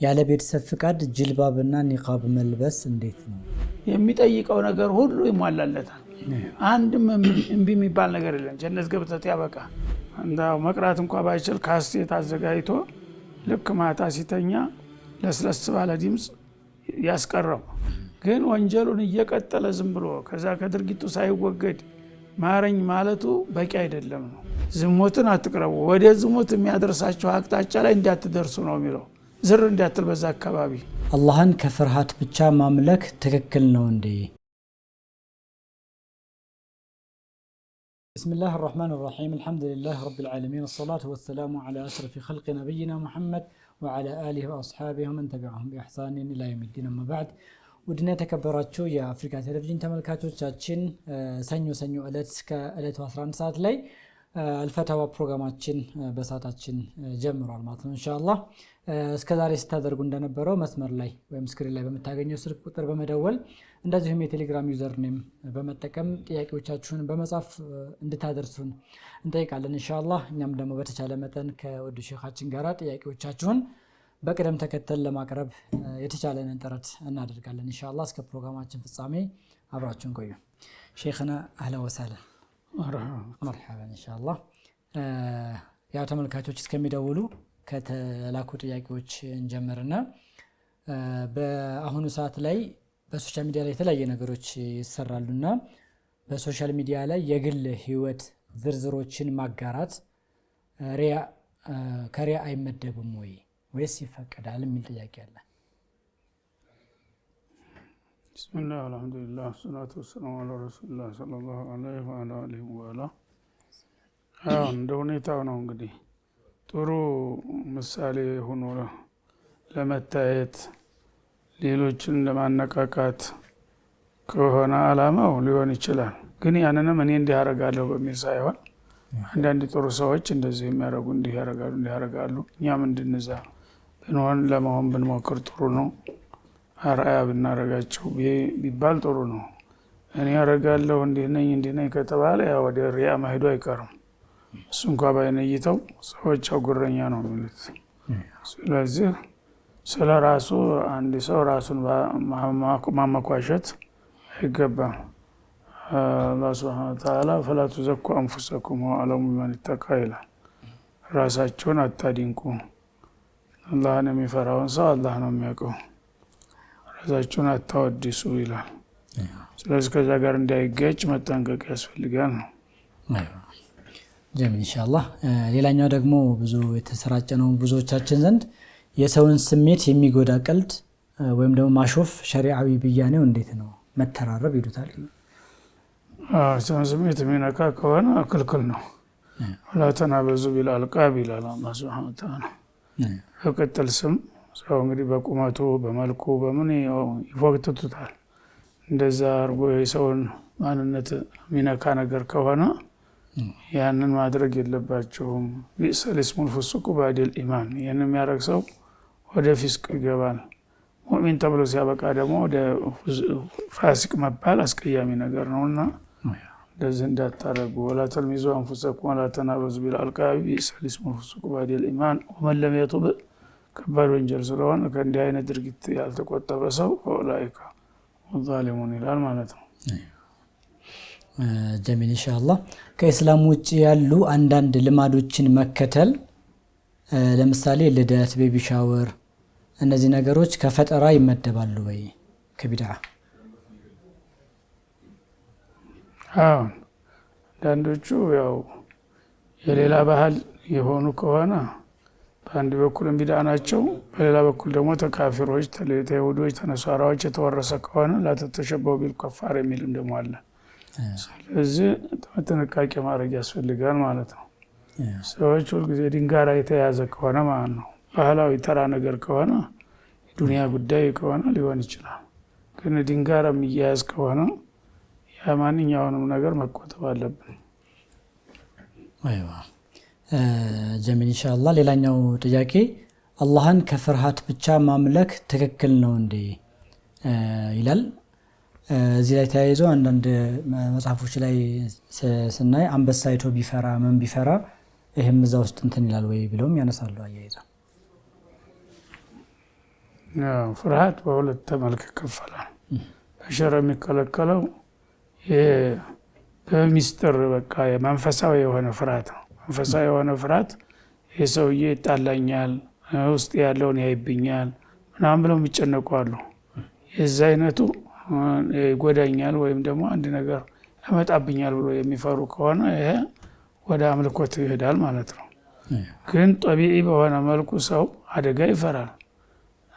ያለ ቤተሰብ ፍቃድ ጅልባብና ኒቃብ መልበስ እንዴት ነው? የሚጠይቀው ነገር ሁሉ ይሟላለታል። አንድም እምቢ የሚባል ነገር የለም። ጀነት ገብተት ያበቃ እንዳው መቅራት እንኳን ባይችል ካስቴት አዘጋጅቶ ልክ ማታ ሲተኛ ለስለስ ባለ ድምጽ ያስቀረው። ግን ወንጀሉን እየቀጠለ ዝም ብሎ ከዛ ከድርጊቱ ሳይወገድ ማረኝ ማለቱ በቂ አይደለም ነው። ዝሙትን አትቅረቡ፣ ወደ ዝሙት የሚያደርሳችሁ አቅጣጫ ላይ እንዳትደርሱ ነው የሚለው። ዝር እንዳትል በዛ አካባቢ። አላህን ከፍርሃት ብቻ ማምለክ ትክክል ነው እንዴ? بسم الله الرحمن الرحيم الحمد لله رب العالمين الصلاة والسلام على أشرف خلق نبينا محمد وعلى آله وأصحابه ومن تبعهم بإحسان إلى يوم الدين. أما بعد ودنا تكبراتشو يا أفريكا تلفزيون ተመልካቾቻችን ሰኞ ዕለት ከዕለቱ 11 ሰዓት ላይ አልፈታዋ ፕሮግራማችን በሰዓታችን ጀምሯል ማለት ነው ኢንሻአላህ። እስከዛሬ ስታደርጉ እንደነበረው መስመር ላይ ወይም ስክሪን ላይ በመታገኘው ስልክ ቁጥር በመደወል እንደዚሁም የቴሌግራም ዩዘር ኔም በመጠቀም ጥያቄዎቻችሁን በመጻፍ እንድታደርሱን እንጠይቃለን ኢንሻአላህ። እኛም ደግሞ በተቻለ መጠን ከወዱ ሼኻችን ጋራ ጥያቄዎቻችሁን በቅደም ተከተል ለማቅረብ የተቻለንን ጥረት እናደርጋለን ኢንሻአላህ። እስከ ፕሮግራማችን ፍጻሜ አብራችሁን ቆዩ። ሼኽና አህላ ወሰህላ መርሐባ ኢንሻአላህ። ያው ተመልካቾች እስከሚደውሉ ከተላኩ ጥያቄዎች እንጀምርና በአሁኑ ሰዓት ላይ በሶሻል ሚዲያ ላይ የተለያየ ነገሮች ይሰራሉና በሶሻል ሚዲያ ላይ የግል ህይወት ዝርዝሮችን ማጋራት ከሪያ አይመደብም ወይስ ይፈቀዳል የሚል ጥያቄ አለ። ቢስሚላህ አልሐምዱሊላህ ሰላቱ ወሰላሙ ዐላ ረሱሊላህ ሰለላሁ ዐለይሂ ወአሊሂ ወሰለም። እንደ ሁኔታው ነው እንግዲህ ጥሩ ምሳሌ ሆኖ ለመታየት ሌሎችን ለማነቃቃት ከሆነ አላማው ሊሆን ይችላል። ግን ያንንም እኔ እንዲህ አደርጋለሁ በሚል ሳይሆን አንዳንድ ጥሩ ሰዎች እንደዚህ የሚያደርጉ እንዲህ ያደርጋሉ እኛም እንድንዛ ብንሆን ለመሆን ብንሞክር ጥሩ ነው። አርአያ ብናረጋቸው ቢባል ጥሩ ነው። እኔ አደርጋለሁ እንዲህ ነኝ ከተባለ ያው ወደ ሪያ መሄዱ አይቀርም። እሱ እንኳን ባይነይተው ሰዎች አጉረኛ ነው የሚሉት። ስለዚህ ስለራሱ አንድ ሰው ራሱን ማመኳሸት አይገባም። አላህ ሱብሓነሁ ወተዓላ ፈላ ተዘኩ አንፉሰኩም ወአዕለሙ ቢመን ኢተቃ ይላል። ራሳቸውን አታድንቁ፣ አላህን የሚፈራውን ሰው አላህ ነው የሚያውቀው፣ ራሳቸውን አታወድሱ ይላል። ስለዚህ ከዛ ጋር እንዳይጋጭ መጠንቀቅ ያስፈልጋል ነው። ጀሚል ኢንሻአላህ። ሌላኛው ደግሞ ብዙ የተሰራጨ ነው ብዙዎቻችን ዘንድ የሰውን ስሜት የሚጎዳ ቀልድ ወይም ደግሞ ማሾፍ ሸሪዓዊ ብያኔው እንዴት ነው? መተራረብ ይሉታል። ሰውን ስሜት የሚነካ ከሆነ ክልክል ነው። ወላ ተናበዙ ቢልአልቃብ ይላል አላህ ሱብሓነሁ ወተዓላ። በቅጽል ስም ሰው እንግዲህ በቁመቱ በመልኩ በምን ይፎክቱታል። እንደዛ አድርጎ የሰውን ማንነት የሚነካ ነገር ከሆነ ያንን ማድረግ የለባቸውም። ቢእሰል እስሙል ፉሱቁ ባዕደል ኢማን። ይህንን የሚያደርግ ሰው ወደ ፊስቅ ይገባል። ሙእሚን ተብሎ ሲያበቃ ደግሞ ወደ ፋሲቅ መባል አስቀያሚ ነገር ነውና እንደዚህ እንዳታረጉ። ወላ ተልሚዙ አንፉሰኩም ወላ ተናበዙ ቢልአልቃብ ቢእሰል እስሙል ፉሱቁ ባዕደል ኢማን ወመን ለም የቱብ። ከባድ ወንጀል ስለሆነ ከእንዲህ አይነት ድርጊት ያልተቆጠበ ሰው ኡላኢከ ዛሊሙን ይላል ማለት ነው። ጀሚል ኢንሻአላህ። ከእስላም ውጪ ያሉ አንዳንድ ልማዶችን መከተል ለምሳሌ ልደት፣ ቤቢ ሻወር እነዚህ ነገሮች ከፈጠራ ይመደባሉ ወይ ከቢድዓ? አንዳንዶቹ ያው የሌላ ባህል የሆኑ ከሆነ በአንድ በኩል ቢድዓ ናቸው፣ በሌላ በኩል ደግሞ ተካፊሮች ተይሁዶች ተነሳራዎች የተወረሰ ከሆነ ላተተሸበው ቢልኩፋር የሚልም ደግሞ አለ። ስለዚህ ጥንቃቄ ማድረግ ያስፈልጋል ማለት ነው። ሰዎች ሁልጊዜ ድንጋራ የተያዘ ከሆነ ማለት ነው። ባህላዊ ተራ ነገር ከሆነ የዱንያ ጉዳይ ከሆነ ሊሆን ይችላል። ግን ድንጋራ የሚያያዝ ከሆነ ያ ማንኛውንም ነገር መቆጠብ አለብን። አይዋ ጀሚል ኢንሻአላህ። ሌላኛው ጥያቄ አላህን ከፍርሃት ብቻ ማምለክ ትክክል ነው እንዴ ይላል። እዚህ ላይ ተያይዞ አንዳንድ መጽሐፎች ላይ ስናይ አንበሳ አይቶ ቢፈራ ምን ቢፈራ ይሄም እዛ ውስጥ እንትን ይላል ወይ ብለውም ያነሳሉ አያይዘው። ፍርሃት በሁለት መልክ ይከፈላል። በሸር የሚከለከለው በሚስጥር በቃ የመንፈሳዊ የሆነ ፍርሃት ነው። መንፈሳዊ የሆነ ፍርሃት የሰውዬ ይጣላኛል፣ ውስጥ ያለውን ያይብኛል ምናምን ብለው የሚጨነቁ አሉ። የዛ አይነቱ ይጎዳኛል ወይም ደግሞ አንድ ነገር ያመጣብኛል ብሎ የሚፈሩ ከሆነ ይሄ ወደ አምልኮት ይሄዳል ማለት ነው። ግን ጠቢዒ በሆነ መልኩ ሰው አደጋ ይፈራል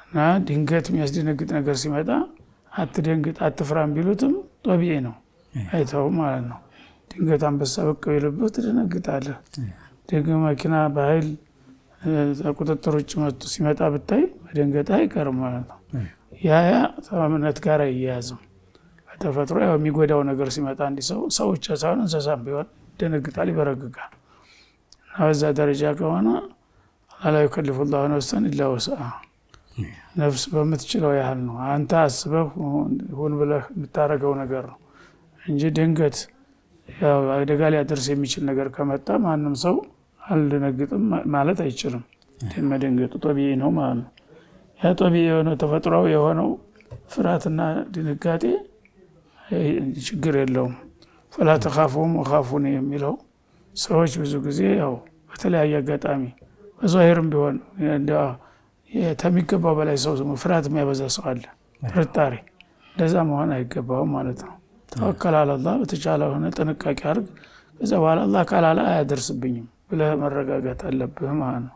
እና ድንገት የሚያስደነግጥ ነገር ሲመጣ አትደንግጥ አትፍራም ቢሉትም ጠቢዒ ነው፣ አይተውም ማለት ነው። ድንገት አንበሳ ብቅ ቢልብህ ትደነግጣለህ። ደግሞ መኪና በኃይል ቁጥጥር ውጭ ሲመጣ ብታይ መደንገጥ አይቀርም ማለት ነው። ያ ከእምነት ጋር አይያያዝም። በተፈጥሮ ያው የሚጎዳው ነገር ሲመጣ እንዲህ ሰው ብቻ ሳይሆን እንስሳም ቢሆን ይደነግጣል፣ ይበረግጋል። እና በዛ ደረጃ ከሆነ ላ ዩከሊፉ ላሁ ነፍሰን ኢላ ወስዐሃ፣ ነፍስ በምትችለው ያህል ነው። አንተ አስበህ ሁን ብለህ የምታደርገው ነገር ነው እንጂ ድንገት ያው አደጋ ሊያደርስ የሚችል ነገር ከመጣ ማንም ሰው አልደነግጥም ማለት አይችልም። መደንገጡ ጠቢዒ ነው ማለት ነው። ያ ጠቢዒ የሆነው ተፈጥሯዊ የሆነው ፍርሃትና ድንጋጤ ችግር የለውም። ፈላ ተኻፉሁም ወኻፉኒ የሚለው ሰዎች ብዙ ጊዜ ያው በተለያየ አጋጣሚ በዛሂርም ቢሆን ከሚገባው በላይ ሰው ፍርሃት የሚያበዛ ሰው አለ፣ ጥርጣሬ። እንደዛ መሆን አይገባውም ማለት ነው። ተወከል አለላህ፣ በተቻለ ሆነ ጥንቃቄ አድርግ። ከዛ በኋላ አላህ ካላለ አያደርስብኝም ብለህ መረጋጋት አለብህ ማለት ነው።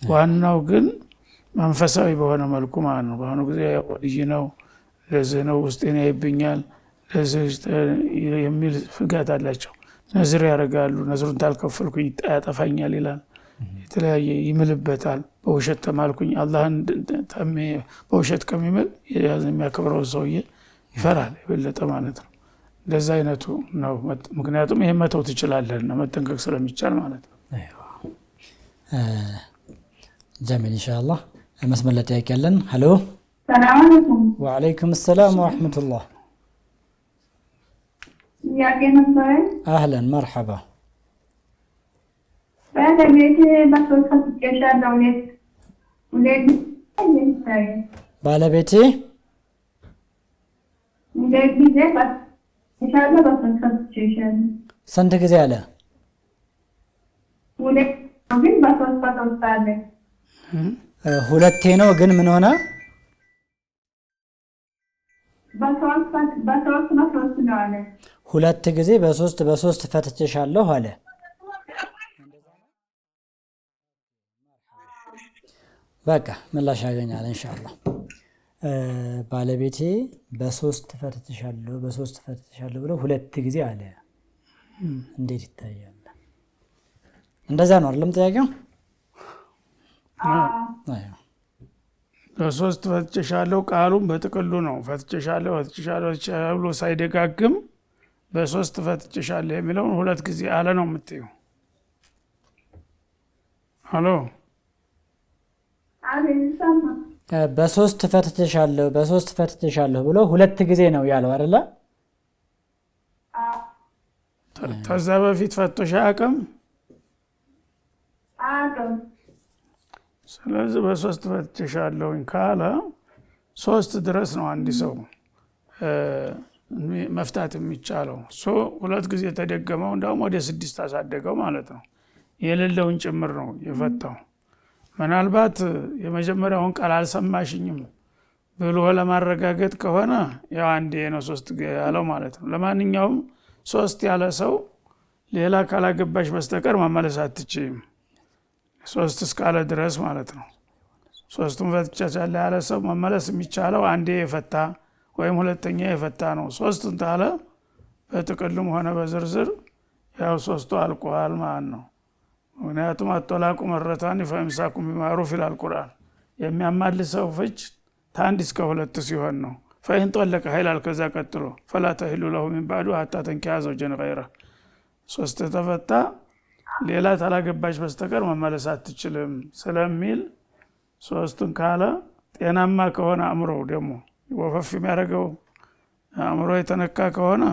ዋናው ግን መንፈሳዊ በሆነ መልኩ ማለት ነው። በአሁኑ ጊዜ ወልይ ነው፣ ለዚህ ነው ውስጤን ያይብኛል ለዚህ የሚል ፍጋት አላቸው። ነዝር ያደርጋሉ። ነዝሩን ታልከፈልኩኝ ያጠፋኛል ይላል። የተለያየ ይምልበታል። በውሸት ተማልኩኝ አላህን በውሸት ከሚምል የሚያከብረው ሰውዬ ይፈራል የበለጠ ማለት ነው። እንደዛ አይነቱ ነው። ምክንያቱም ይሄን መተው ትችላለህ እና መጠንቀቅ ስለሚቻል ማለት ነው። ጀሚል ኢንሻአላህ። መስመር ላይ ጥያቄ ያለን። ሄሎ፣ ሰላም አለይኩም። ወአለይኩም ሰላም ወራህመቱላህ። ጥያቄ ነበረ። አህለን መርሐባ። ባለቤቴ በሶስት ፈትቼሻለሁ። ባለቤቴ ሁለት ጊዜ ፈትቼሻለሁ፣ በሶስት ፈትቼሻለሁ። ስንት ጊዜ አለ? ሁለት ግን በሶስት አለ። ሁለቴ ነው ግን ምን ሆነ? በሶስት ነው አለ። ሁለት ጊዜ በሶስት ፈትቼሻለሁ አለ። በቃ ምላሽ ያገኛል ኢንሻአላህ። ባለቤቴ በሶስት ፈትቼሻለሁ ብሎ ሁለት ጊዜ አለ። እንዴት ይታያል? እንደዛ ነው አይደለም ጥያቄው? በሶስት ፈትቼሻለሁ ቃሉም በጥቅሉ ነው። ፈትቼሻለሁ ብሎ ሳይደጋግም በሶስት ፈትቼሻለሁ የሚለውን ሁለት ጊዜ አለ ነው የምትይው። ሄሎ፣ በሶስት ፈትቼሻለሁ ብሎ ሁለት ጊዜ ነው ያለው አይደለ? ከዛ በፊት ፈቶሽ አያውቅም። ስለዚህ በሶስት ፈትቼሻለሁኝ ካለ ሶስት ድረስ ነው አንድ ሰው መፍታት የሚቻለው። ሁለት ጊዜ ተደገመው እንዳውም ወደ 6 አሳደገው ማለት ነው። የሌለውን ጭምር ነው የፈታው። ምናልባት የመጀመሪያውን ቃል አልሰማሽኝም ብሎ ለማረጋገጥ ከሆነ ያው አንዴ ነው ሶስት ያለው ማለት ነው። ለማንኛውም ሶስት ያለ ሰው ሌላ ካላገባሽ በስተቀር መመለስ አትችይም። ሶስት እስካለ ድረስ ማለት ነው። ሶስቱን ፈትቼሻለሁ ያለ ሰው መመለስ የሚቻለው አንዴ የፈታ ወይም ሁለተኛ የፈታ ነው። ሶስቱን ታለ በጥቅልም ሆነ በዝርዝር ያው ሶስቱ አልቋል ማለት ነው። ምክንያቱም አጠላቁ መረታን ፈኢምሳኩም ቢማዕሩፍ ይላል ቁርአን። የሚያማልሰው ፍች ከአንድ እስከ ሁለት ሲሆን ነው። ፈኢን ጠለቀ ይላል ከዛ ቀጥሎ ፈላ ተሂሉ ለሁ ሚን ባዕዱ ሐታ ተንኪሐ ዘውጀን ገይረህ። ሶስት ተፈታ ሌላ ታላገባች በስተቀር መመለስ አትችልም ስለሚል ሶስቱን ካለ ጤናማ ከሆነ አእምሮ ደግሞ ወፈፍ የሚያደርገው አእምሮ የተነካ ከሆነ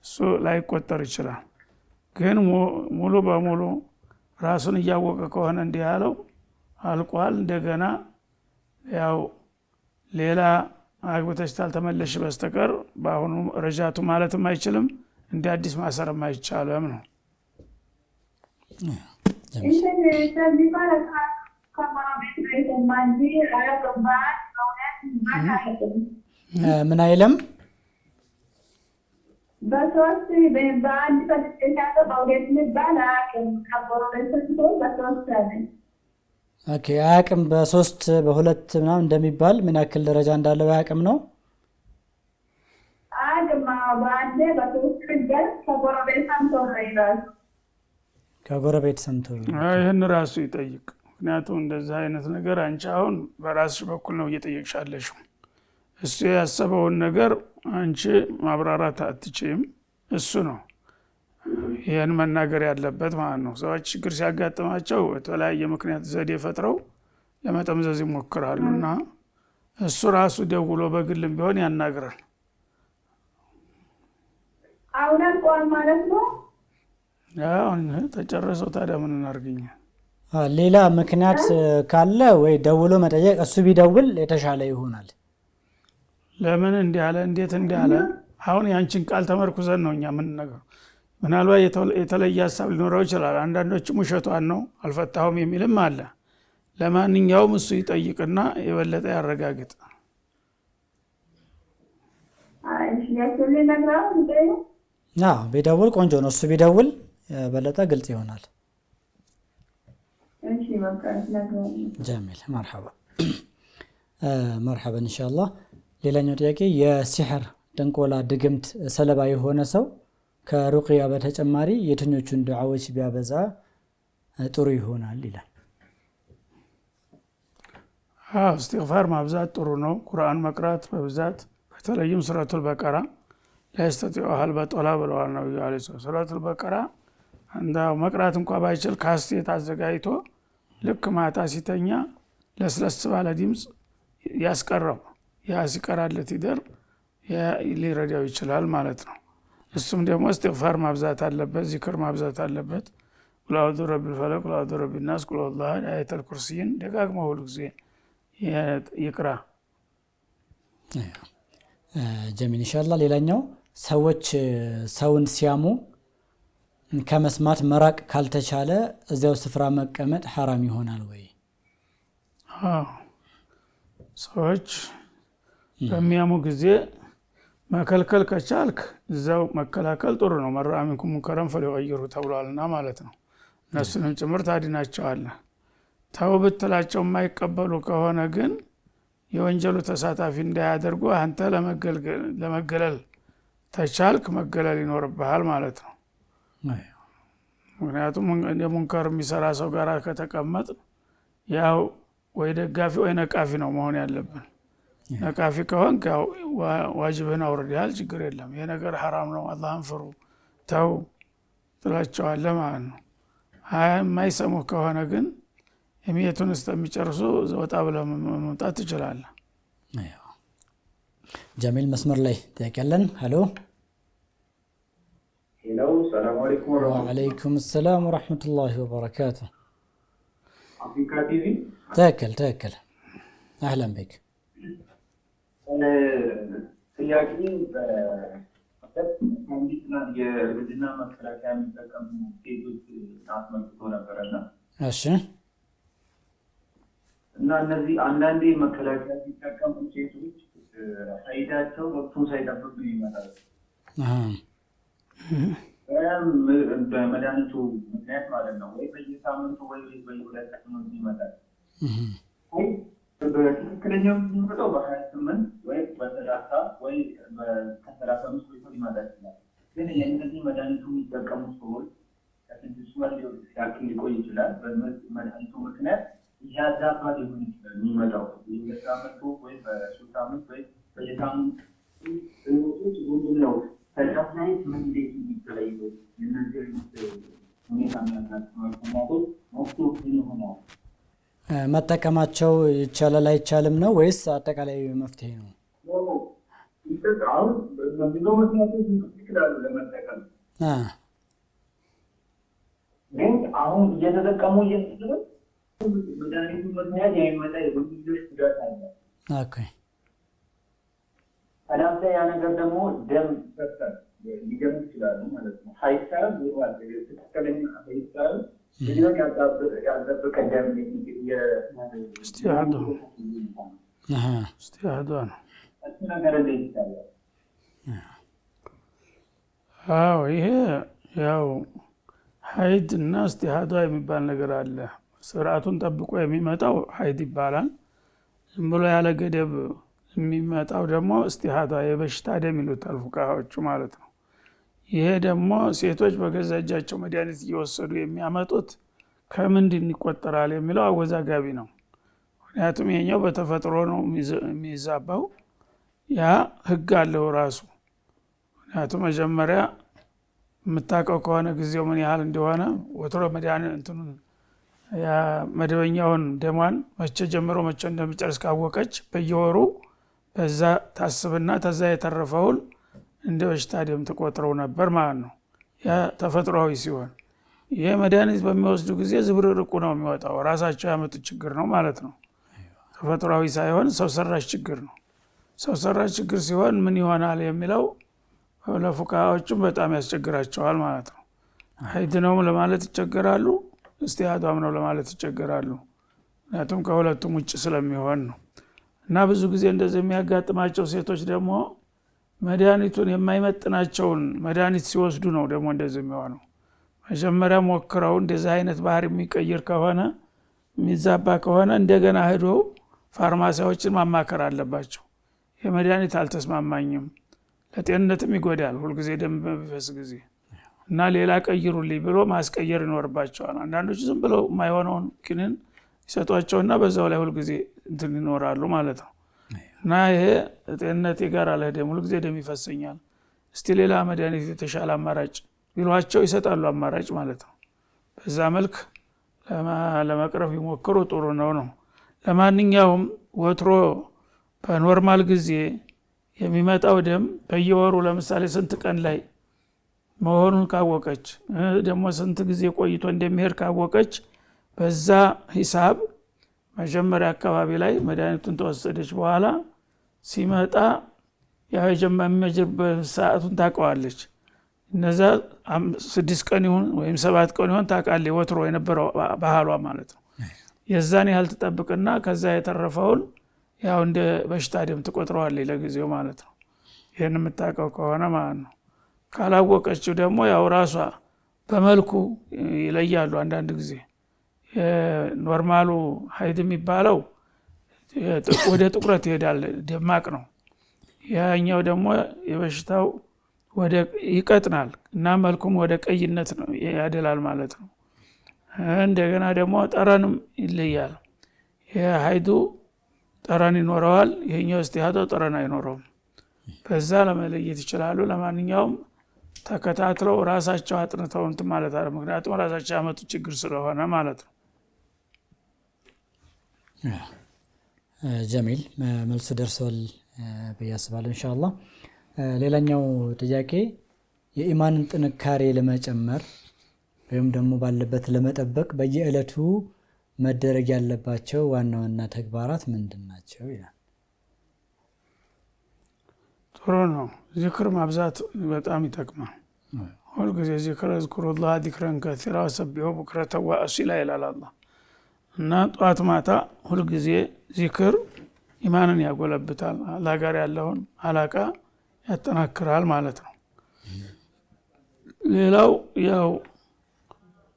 እሱ ላይቆጠር ይችላል። ግን ሙሉ በሙሉ ራሱን እያወቀ ከሆነ እንዲህ ያለው አልቋል። እንደገና ያው ሌላ አግብተሽ ታልተመለሽ በስተቀር በአሁኑ ረጃቱ ማለትም አይችልም እንደ አዲስ ማሰርም አይቻልም ነው ምን አይለም በሶስት በአንድ ፈትቻለሁ በሁለት ልባል አያውቅም ከጎረቤት ሰው በሶስት አለኝ ኦኬ አያውቅም በሶስት በሁለት ምናምን እንደሚባል ምን ያክል ደረጃ እንዳለው አያውቅም ነው አያውቅም በአንድ በሶስት ልባል ከጎረቤት ሰምቶ ይህን ራሱ ይጠይቅ ምክንያቱም እንደዚህ አይነት ነገር አንቺ አሁን በራስሽ በኩል ነው እየጠየቅሻለሽው እሱ ያሰበውን ነገር አንቺ ማብራራት አትችይም እሱ ነው ይሄን መናገር ያለበት ማለት ነው ሰዎች ችግር ሲያጋጥማቸው የተለያየ ምክንያት ዘዴ ፈጥረው ለመጠምዘዝ ይሞክራሉና እሱ ራሱ ደውሎ በግልም ቢሆን ያናግራል አሁን ቆን ማለት ነው አሁን ተጨረሰው ታዲያ ምን እናርግኝ ሌላ ምክንያት ካለ ወይ ደውሎ መጠየቅ እሱ ቢደውል የተሻለ ይሆናል ለምን እንዲያለ እንዴት እንዲያለ አሁን ያንቺን ቃል ተመርኩዘን ነው እኛ ምን ነገር ምናልባት የተለየ ሐሳብ ሊኖረው ይችላል አንዳንዶችም ውሸቷን ነው አልፈታሁም የሚልም አለ ለማንኛውም እሱ ይጠይቅና የበለጠ ያረጋግጥ ቢደውል ቆንጆ ነው እሱ ቢደውል በለጠ ግልጽ ይሆናል ጀሚል مرحبا ان شاء الله ሌላኛው ጥያቄ የሲህር ድንቆላ ድግምት ሰለባ የሆነ ሰው ከሩቅያ በተጨማሪ የትኞቹን ዱዓዎች ቢያበዛ ጥሩ ይሆናል ይላል استغفار ማብዛት ጥሩ ነው ቁርአን መቅራት በብዛት በተለይም ሱረቱል በቀራ ለስተቲው አህል በጦላ ብለዋል ነው ያለች ሱረቱል በቀራ አንዳው መቅራት እንኳን ባይችል ካስቴት አዘጋጅቶ ልክ ማታ ሲተኛ ለስለስ ባለ ድምጽ ያስቀረው ያ ሲቀራለት ይደር ሊረዳው ይችላል ማለት ነው እሱም ደግሞ استغفار ማብዛት አለበት ዚክር ማብዛት አለበት ቁል አዑዙ ቢረቢል ፈለቅ ቁል አዑዙ ቢረቢን ናስ ቁል ሁወላሁ አሐድ አያተል ኩርሲይን ደጋግመው ሁሉ ጊዜ ይቅራ ጀሚል ኢንሻአላህ ሌላኛው ሰዎች ሰውን ሲያሙ ከመስማት መራቅ ካልተቻለ እዚያው ስፍራ መቀመጥ حرام ይሆናል ወይ ሰዎች በሚያሙ ጊዜ መከልከል ከቻልክ እዛው መከላከል ጥሩ ነው መራሚንኩም ሙንከረን ፈሊገይሩ ተብሏልና ማለት ነው እነሱንም ጭምር ታድናቸዋለህ ተው ብትላቸው የማይቀበሉ ከሆነ ግን የወንጀሉ ተሳታፊ እንዳያደርጉ አንተ ለመገለል ተቻልክ መገለል ይኖርብሃል ማለት ነው ምክንያቱም የሙንከር የሚሰራ ሰው ጋር ከተቀመጥ ያው ወይ ደጋፊ ወይ ነቃፊ ነው መሆን ያለብን ነቃፊ ከሆንክ ያው ዋጅብህን አውርደሃል ችግር የለም ይሄ ነገር حرام ነው አላህን ፍሩ ተው ትላቸዋለህ ማለት ነው የማይሰሙ ከሆነ ግን የሚየቱን እስከሚጨርሱ ወጣ ብለው መምጣት ትችላለህ ጀሚል መስመር ላይ ተያቀለን ሄሎ ሄሎ ሰላም አለይኩም ወአለይኩም ሰላም ወራህመቱላሂ ወበረካቱ አፍሪካ ቲቪ ተከል اهلا بك ጥያቄ በመንግስትና የእርግዝና መከላከያ የሚጠቀሙ ሴቶች አስመልክቶ ነበረና እሺ እና እነዚህ አንዳንዴ መከላከያ ሲጠቀሙ ሴቶች ሀይዳቸው ወቅቱን ሳይጠብቁ ይመጣሉ በመድኃኒቱ ምክንያት ማለት ነው ወይ በየሳምንቱ ወይ በየሁለት ሳምንቱ ይመጣል በትክክለኛው የሚመጣው በ28 ወይ በ30 ወይ ከ35 ወይ ይመጣል ግን የእነዚህ መድኃኒቱ የሚጠቀሙ ሰዎች ከስድስት ወር ያክል ሊቆይ ይችላል በመድኃኒቱ ምክንያት ያዛባ ሊሆን ይችላል የሚመጣው በየሳምንቱ ወይ በ3 ሳምንት ወይ በየሳምንቱ ሁሉም ነው ተዳፍናይ ምን እንዴት ይተለይቶ የነዚህ ሁኔታ የሚያጋጥመው ወቅቱ ይሆናል መጠቀማቸው ይቻላል አይቻልም ነው ወይስ አጠቃላይ መፍትሄ ነው ይተጣው በሚለው ምክንያት ይችላል ለመጠቀም ግን አሁን እየተጠቀሙ እየተደረገ መድኃኒቱ ምክንያት የሚመጣ የጎንዮሽ ጉዳት አለ ኦኬ ካለ ያ ነገር ደግሞ ደም ፈሰስ ሊገሙ ይችላሉ ማለት ነው። ሀይሳብ ይባል ትክክለኛ ሀይሳብ ሊሆን ያልጠበቀ ደም እስቲሃዱ ነው። እሱ ነገር እንዴት ይታያል? አዎ ይሄ ያው ሀይድ እና እስቲሃዷ የሚባል ነገር አለ። ስርዓቱን ጠብቆ የሚመጣው ሀይድ ይባላል። ዝም ብሎ ያለ ገደብ የሚመጣው ደግሞ እስቲሃዷ የበሽታ ደም ይሉታል ፉቃሃዎቹ ማለት ነው። ይሄ ደግሞ ሴቶች በገዛ እጃቸው መድኃኒት እየወሰዱ የሚያመጡት ከምንድን ይቆጠራል የሚለው አወዛጋቢ ነው። ምክንያቱም ይሄኛው በተፈጥሮ ነው የሚዛባው። ያ ህግ አለው ራሱ። ምክንያቱም መጀመሪያ የምታውቀው ከሆነ ጊዜው ምን ያህል እንደሆነ ወትሮ መደበኛውን ደሟን መቼ ጀምሮ መቼ እንደሚጨርስ ካወቀች በየወሩ በዛ ታስብና ተዛ የተረፈውን እንደ በሽታ ደም ተቆጥረው ነበር ማለት ነው። ያ ተፈጥሯዊ ሲሆን ይሄ መድኃኒት በሚወስዱ ጊዜ ዝብርርቁ ነው የሚወጣው። ራሳቸው ያመጡት ችግር ነው ማለት ነው። ተፈጥሯዊ ሳይሆን ሰው ሰራሽ ችግር ነው። ሰው ሰራሽ ችግር ሲሆን ምን ይሆናል የሚለው ለፉቃሃዎቹም በጣም ያስቸግራቸዋል ማለት ነው። ሀይድ ነው ለማለት ይቸገራሉ፣ እስቲሃዷም ነው ለማለት ይቸገራሉ። ምክንያቱም ከሁለቱም ውጭ ስለሚሆን ነው። እና ብዙ ጊዜ እንደዚህ የሚያጋጥማቸው ሴቶች ደግሞ መድኃኒቱን የማይመጥናቸውን መድኃኒት ሲወስዱ ነው ደግሞ እንደዚህ የሚሆነው። መጀመሪያ ሞክረው እንደዚህ አይነት ባህሪ የሚቀይር ከሆነ የሚዛባ ከሆነ እንደገና ሄዶ ፋርማሲያዎችን ማማከር አለባቸው። የመድኃኒት አልተስማማኝም፣ ለጤንነትም ይጎዳል ሁልጊዜ ደም በሚፈስ ጊዜ እና ሌላ ቀይሩልኝ ብሎ ማስቀየር ይኖርባቸዋል። አንዳንዶች ዝም ብለው የማይሆነውን ኪኒን ይሰጧቸውና በዛው ላይ ሁልጊዜ እንትን ይኖራሉ ማለት ነው። እና ይሄ ጤንነቴ ጋር አልሄደም፣ ሁልጊዜ ደም ይፈሰኛል፣ እስቲ ሌላ መድኃኒት የተሻለ አማራጭ ቢሏቸው ይሰጣሉ አማራጭ ማለት ነው። በዛ መልክ ለመቅረፍ ይሞክሩ፣ ጥሩ ነው። ለማንኛውም ወትሮ በኖርማል ጊዜ የሚመጣው ደም በየወሩ ለምሳሌ ስንት ቀን ላይ መሆኑን ካወቀች ደግሞ ስንት ጊዜ ቆይቶ እንደሚሄድ ካወቀች በዛ ሂሳብ መጀመሪያ አካባቢ ላይ መድኃኒቱን ተወሰደች በኋላ ሲመጣ ያው የጀመረበት ሰዓቱን ታውቀዋለች። እነዛ 6 ቀን ይሁን ወይም 7 ቀን ይሁን ታውቃለች፣ ወትሮ የነበረው ባህሏ ማለት ነው። የዛን ያህል ትጠብቅና ከዛ የተረፈውን ያው እንደ በሽታ ደም ትቆጥረዋለች ለጊዜው ማለት ነው። ይሄን የምታውቀው ከሆነ ማለት ነው። ካላወቀችው ደግሞ ያው ራሷ በመልኩ ይለያሉ። አንዳንድ ጊዜ ኖርማሉ ሀይድ የሚባለው ወደ ጥቁረት ይሄዳል፣ ደማቅ ነው። ያኛው ደግሞ የበሽታው ወደ ይቀጥናል እና መልኩም ወደ ቀይነት ነው ያደላል ማለት ነው። እንደገና ደግሞ ጠረንም ይለያል። የሀይዱ ጠረን ይኖረዋል፣ ይሄኛው እስቲሃዳው ጠረን አይኖረውም። በዛ ለመለየት ይችላሉ። ለማንኛውም ተከታትለው ራሳቸው አጥንተው እንትን ማለት አለ። ምክንያቱም ራሳቸው ያመጡት ችግር ስለሆነ ማለት ነው። ጀሚል መልስ ደርሷል ብዬ አስባለሁ ኢንሻአላህ። ሌላኛው ጥያቄ የኢማንን ጥንካሬ ለመጨመር ወይም ደግሞ ባለበት ለመጠበቅ በየዕለቱ መደረግ ያለባቸው ዋና ዋና ተግባራት ምንድን ናቸው ይላል። ጥሩ ነው። ዚክር ማብዛት በጣም ይጠቅማል። ሁልጊዜ ዚክር እዝኩሩላህ ዚክረን ከሲራ ወሰቢሁ ቡክረተ ወአሲላ ይላል አላህ። እና ጧት ማታ ሁልጊዜ ዚክር ኢማንን ያጎለብታል፣ አላህ ጋር ያለውን አላቃ ያጠናክራል ማለት ነው። ሌላው ያው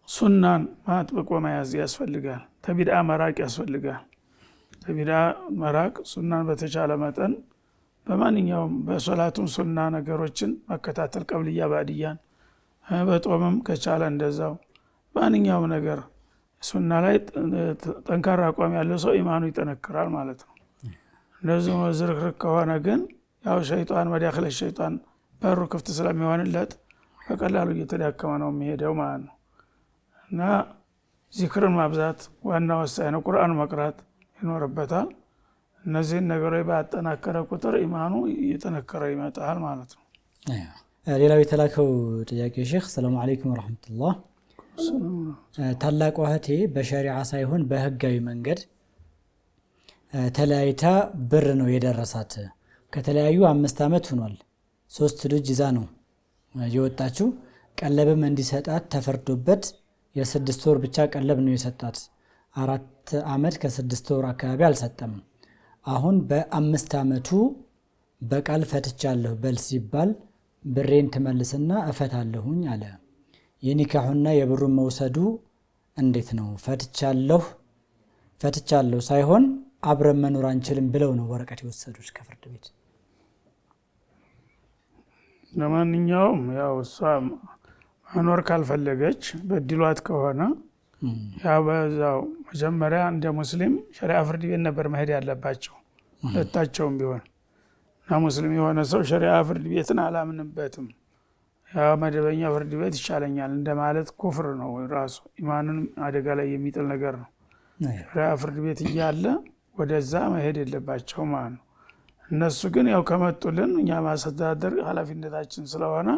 ሱናን ማጥብቆ መያዝ ያስፈልጋል። ተቢድዓ መራቅ ያስፈልጋል። ተቢድዓ መራቅ ሱናን በተቻለ መጠን በማንኛውም በሶላቱም ሱና ነገሮችን መከታተል ቀብልያ ባድያን፣ በጦምም ከቻለ እንደዛው ማንኛውም ነገር ሱና ላይ ጠንካራ አቋም ያለው ሰው ኢማኑ ይጠነክራል ማለት ነው። እንደዚሁ ዝርክርክ ከሆነ ግን ያው ሸይጣን መዳخل ሸይጣን በሩ ክፍት ስለሚሆንለት በቀላሉ እየተዳከመ ነው የሚሄደው ማለት ነው። እና ዚክርን ማብዛት ዋና ወሳኝ ነው። ቁርአን መቅራት ይኖርበታል። እነዚህን ነገሮች ባጠናከረ ቁጥር ኢማኑ እየጠነከረ ይመጣል ማለት ነው። ሌላው የተላከው ጥያቄ ሼክ ሰላም አለይኩም ወራህመቱላህ፣ ታላቁ እህቴ በሸሪዓ ሳይሆን በህጋዊ መንገድ ተለያይታ ብር ነው የደረሳት። ከተለያዩ 5 ዓመት ሆኗል። 3 ልጅ ይዛ ነው የወጣችው። ቀለብም እንዲሰጣት ተፈርዶበት የ6 ወር ብቻ ቀለብ ነው የሰጣት። 4 ዓመት ከ6 ወር አካባቢ አልሰጠም። አሁን በ5 ዓመቱ በቃል ፈትቻለሁ በል ሲባል ብሬን ትመልስና እፈታለሁኝ አለ። የኒካሁና የብሩን መውሰዱ እንዴት ነው? ፈትቻለሁ ሳይሆን አብረን መኖር አንችልም ብለው ነው ወረቀት የወሰዱት ከፍርድ ቤት። ለማንኛውም ያው እሷ መኖር ካልፈለገች በድሏት ከሆነ ያው በዛው መጀመሪያ እንደ ሙስሊም ሸሪዓ ፍርድ ቤት ነበር መሄድ ያለባቸው ሁለታቸውም ቢሆን እና ሙስሊም የሆነ ሰው ሸሪዓ ፍርድ ቤትን አላምንበትም ያው መደበኛ ፍርድ ቤት ይሻለኛል እንደማለት ኩፍር ነው። ራሱ ኢማንን አደጋ ላይ የሚጥል ነገር ነው። ሸሪዓ ፍርድ ቤት እያለ ወደዛ መሄድ የለባቸው ማለት ነው። እነሱ ግን ያው ከመጡልን እኛ ማስተዳደር ኃላፊነታችን ስለሆነ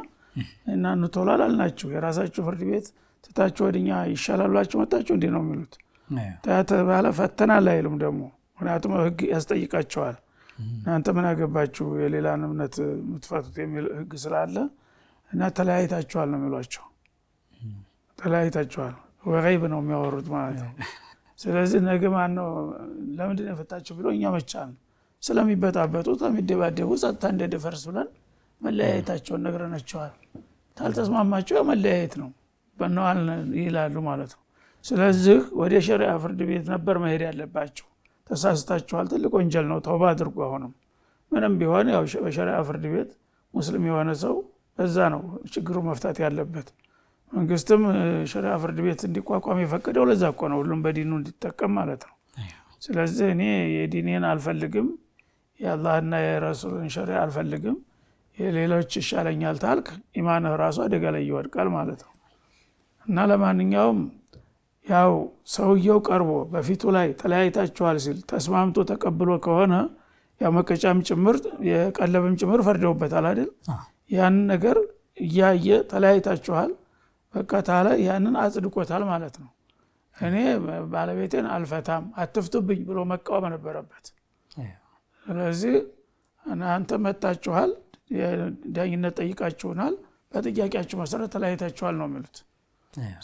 እና እንቶላል አልናችሁ የራሳችሁ ፍርድ ቤት ትታችሁ ወደኛ ይሻላላችሁ መጣችሁ እንዴ ነው የሚሉት። ተባለ ፈተናል አይሉም ደግሞ ምክንያቱም ህግ ያስጠይቃቸዋል። እናንተ ምን አገባችሁ የሌላን እምነት ምትፈቱት የሚል ህግ ስላለ እና ተለያይታችኋል ነው የሚሏቸው። ተለያይታችኋል ወገይብ ነው የሚያወሩት ማለት ነው። ስለዚህ ነገ ማን ነው ለምንድን ነው የፈታችሁ ብሎ እኛ መቻል ስለሚበጣበጡ ስለሚደባደቡ ጸጥታ እንደደፈርስ ብለን መለያየታቸውን ነግረናቸዋል። ታልተስማማቸው መለያየት ነው በእነዋል ይላሉ ማለት ነው። ስለዚህ ወደ ሸሪዓ ፍርድ ቤት ነበር መሄድ ያለባቸው። ተሳስታችኋል፣ ትልቅ ወንጀል ነው፣ ተውባ አድርጉ። አሁንም ምንም ቢሆን ያው በሸሪዓ ፍርድ ቤት ሙስሊም የሆነ ሰው እዛ ነው ችግሩ መፍታት ያለበት። መንግስትም ሸሪዓ ፍርድ ቤት እንዲቋቋም የፈቀደው ለዛ እኮ ነው፣ ሁሉም በዲኑ እንዲጠቀም ማለት ነው። ስለዚህ እኔ የዲኔን አልፈልግም የአላህና የረሱልን ሸሪዓ አልፈልግም የሌሎች ይሻለኛል ታልክ ኢማንህ ራሱ አደጋ ላይ ይወድቃል ማለት ነው። እና ለማንኛውም ያው ሰውየው ቀርቦ በፊቱ ላይ ተለያይታችኋል ሲል ተስማምቶ ተቀብሎ ከሆነ ያው መቀጫም ጭምር የቀለብም ጭምር ፈርደውበታል አይደል? ያን ነገር እያየ ተለያይታችኋል በቃ ታለ ያንን አጽድቆታል ማለት ነው። እኔ ባለቤቴን አልፈታም አትፍቱብኝ ብሎ መቃወም ነበረበት። ስለዚህ እናንተ መጣችኋል ዳኝነት ጠይቃችሁናል በጥያቄያችሁ መሰረት ተለያይታችኋል ነው የሚሉት።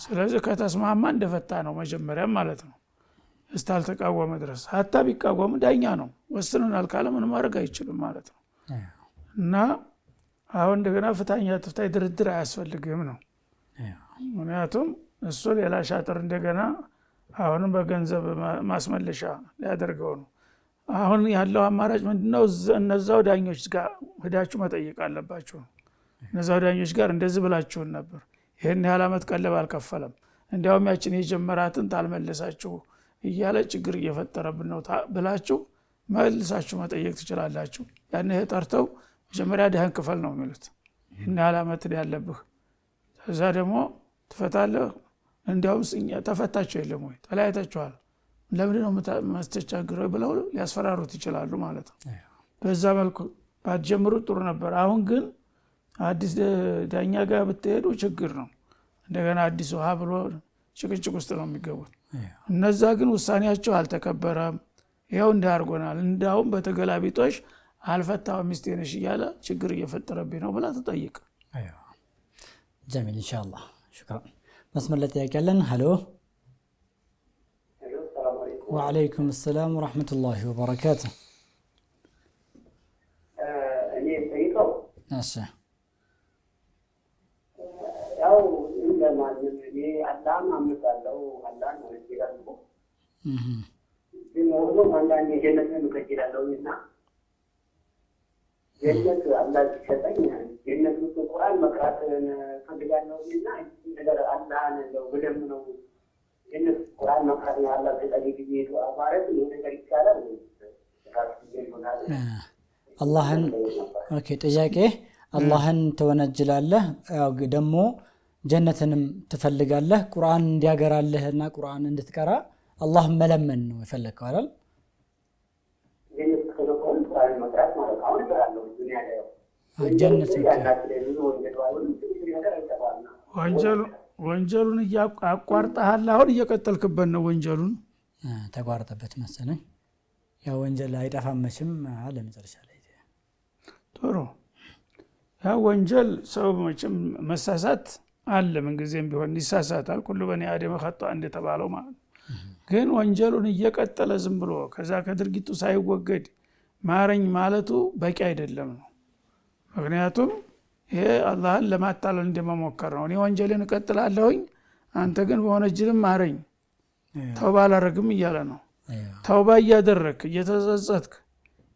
ስለዚህ ከተስማማ እንደፈታ ነው መጀመሪያም ማለት ነው እስታልተቃወመ ድረስ። ሀታ ቢቃወም ዳኛ ነው ወስነናል ካለ ምንም ማድረግ አይችልም ማለት ነው። እና አሁን እንደገና ፍታኛ ትፍታይ ድርድር አያስፈልግም ነው። ምክንያቱም እሱ ሌላ ሻጥር እንደገና አሁንም በገንዘብ ማስመለሻ ሊያደርገው ነው። አሁን ያለው አማራጭ ምንድነው? እነዛው ዳኞች ጋር ሄዳችሁ መጠየቅ አለባችሁ። እነዛው ዳኞች ጋር እንደዚህ ብላችሁን ነበር ይሄን ያህል ዓመት ቀለብ አልከፈለም እንዲያውም ያችን የጀመራትን ታልመለሳችሁ እያለ ችግር እየፈጠረብን ነው ብላችሁ መልሳችሁ መጠየቅ ትችላላችሁ። ያን ጠርተው መጀመሪያ ደህን ክፈል ነው የሚሉት። ይሄን ያህል ዓመት ያለብህ ከዛ ደግሞ ትፈታለህ። እንዲያውም ተፈታችሁ የለም ወይ ተለያይታችኋል ለምንድን ነው ማስተቻግረው ብለው ሊያስፈራሩት ይችላሉ ማለት ነው። በዛ መልኩ ባትጀምሩ ጥሩ ነበር። አሁን ግን አዲስ ዳኛ ጋር ብትሄዱ ችግር ነው። እንደገና አዲስ ውሃ ብሎ ጭቅጭቅ ውስጥ ነው የሚገቡት። እነዛ ግን ውሳኔያቸው አልተከበረም። ይኸው እንዳርጎናል እንዳውም በተገላቢጦሽ አልፈታው ሚስቴ ነሽ እያለ ችግር እየፈጠረብኝ ነው ብላ ተጠይቅ። ጀሚል ኢንሻአላህ ሽክራን። መስመር ላይ ጥያቄ አለን። ሄሎ ወአለይኩም ሰላም ወራህመቱላሂ ወበረካቱ። እኔ ጠይቀው እሺ ያው እንደማንም እኔ አላህን አምናለሁ አላህን ወልጄላለሁ ግን ሁሉም አንዳንዴ ጀነትን ከጅላለሁና ጀነት አላህ ሲሰጠኝ ጀነት ውስጥ ቁርአን መቅራትን ፈልጋለሁና ነገር አላህን ነው ብለም ነው ጀነት ቁርአን መቅራት አላህ ሲጠሪ ጊዜ አማረት ነው ነገር ይቻላል አላህን ኦኬ ጥያቄ አላህን ተወነጅላለህ ያው ደግሞ ጀነትንም ትፈልጋለህ ቁርአን እንዲያገራልህና ቁርአን እንድትቀራ አላህ መለመን ነው የፈለከው አይደል? ጀነት ከሆነ ቁርአን መቅራት ማለት አሁን ይቀራለሁ ዱንያ ላይ ጀነት ወንጀሉን አቋርጠሃል። አሁን እየቀጠልክበት ነው ወንጀሉን ተቋርጠበት መሰለኝ። ያው ወንጀል አይጠፋም መቼም አለ መጨረሻ ላይ ጥሩ ያ ወንጀል ሰው መቼም መሳሳት አለ ምን ጊዜም ቢሆን ይሳሳታል ሁሉ በኔ አደም ኸጣ እንደተባለው ማለት ግን ወንጀሉን እየቀጠለ ዝም ብሎ ከዛ ከድርጊቱ ሳይወገድ ማረኝ ማለቱ በቂ አይደለም ነው ምክንያቱም ይሄ አላህን ለማታለል እንደመሞከር ነው እኔ ወንጀልን እቀጥላለሁኝ አንተ ግን በወንጀልም ማረኝ ተውባ አላረግም እያለ ነው ተውባ እያደረክ እየተጸጸትክ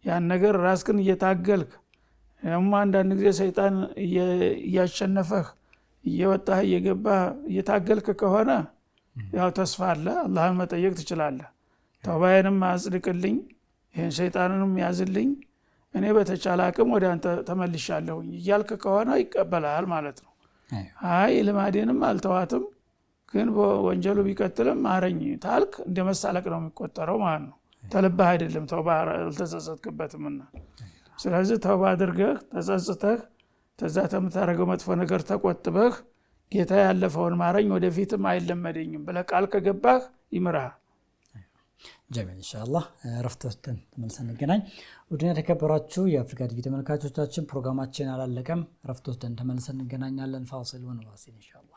ያን ነገር ራስክን እየታገልክ ያማ አንዳንድ ጊዜ ሰይጣን እያሸነፈህ እየወጣህ እየገባህ እየታገልክ ከሆነ ያው ተስፋ አለ አላህን መጠየቅ ትችላለህ ተውባዬንም አጽድቅልኝ ይሄን ሰይጣንንም ያዝልኝ እኔ በተቻለ አቅም ወደ አንተ ተመልሻለሁ እያልክ ከሆነ ይቀበላል ማለት ነው አይ ልማዴንም አልተዋትም ግን ወንጀሉ ቢቀጥልም ማረኝ ታልክ እንደመሳለቅ ነው የሚቆጠረው ማለት ነው ተልባህ አይደለም ተውባ አልተጸጸትክበትምና ስለዚህ ተውባ አድርገህ ተጸጽተህ ተዛተ የምታረገው መጥፎ ነገር ተቆጥበህ ጌታ ያለፈውን ማረኝ ወደፊትም አይለመደኝም ብለህ ቃል ከገባህ ይምራህ ጀሚል ኢንሻአላህ ረፍተን ተመልሰን እንገናኝ ወደና ተከበራችሁ የአፍሪካ ቲቪ ተመልካቾቻችን ፕሮግራማችን አላለቀም ረፍተን ተመልሰን እንገናኛለን ፋሲል ወንዋሲል ኢንሻአላህ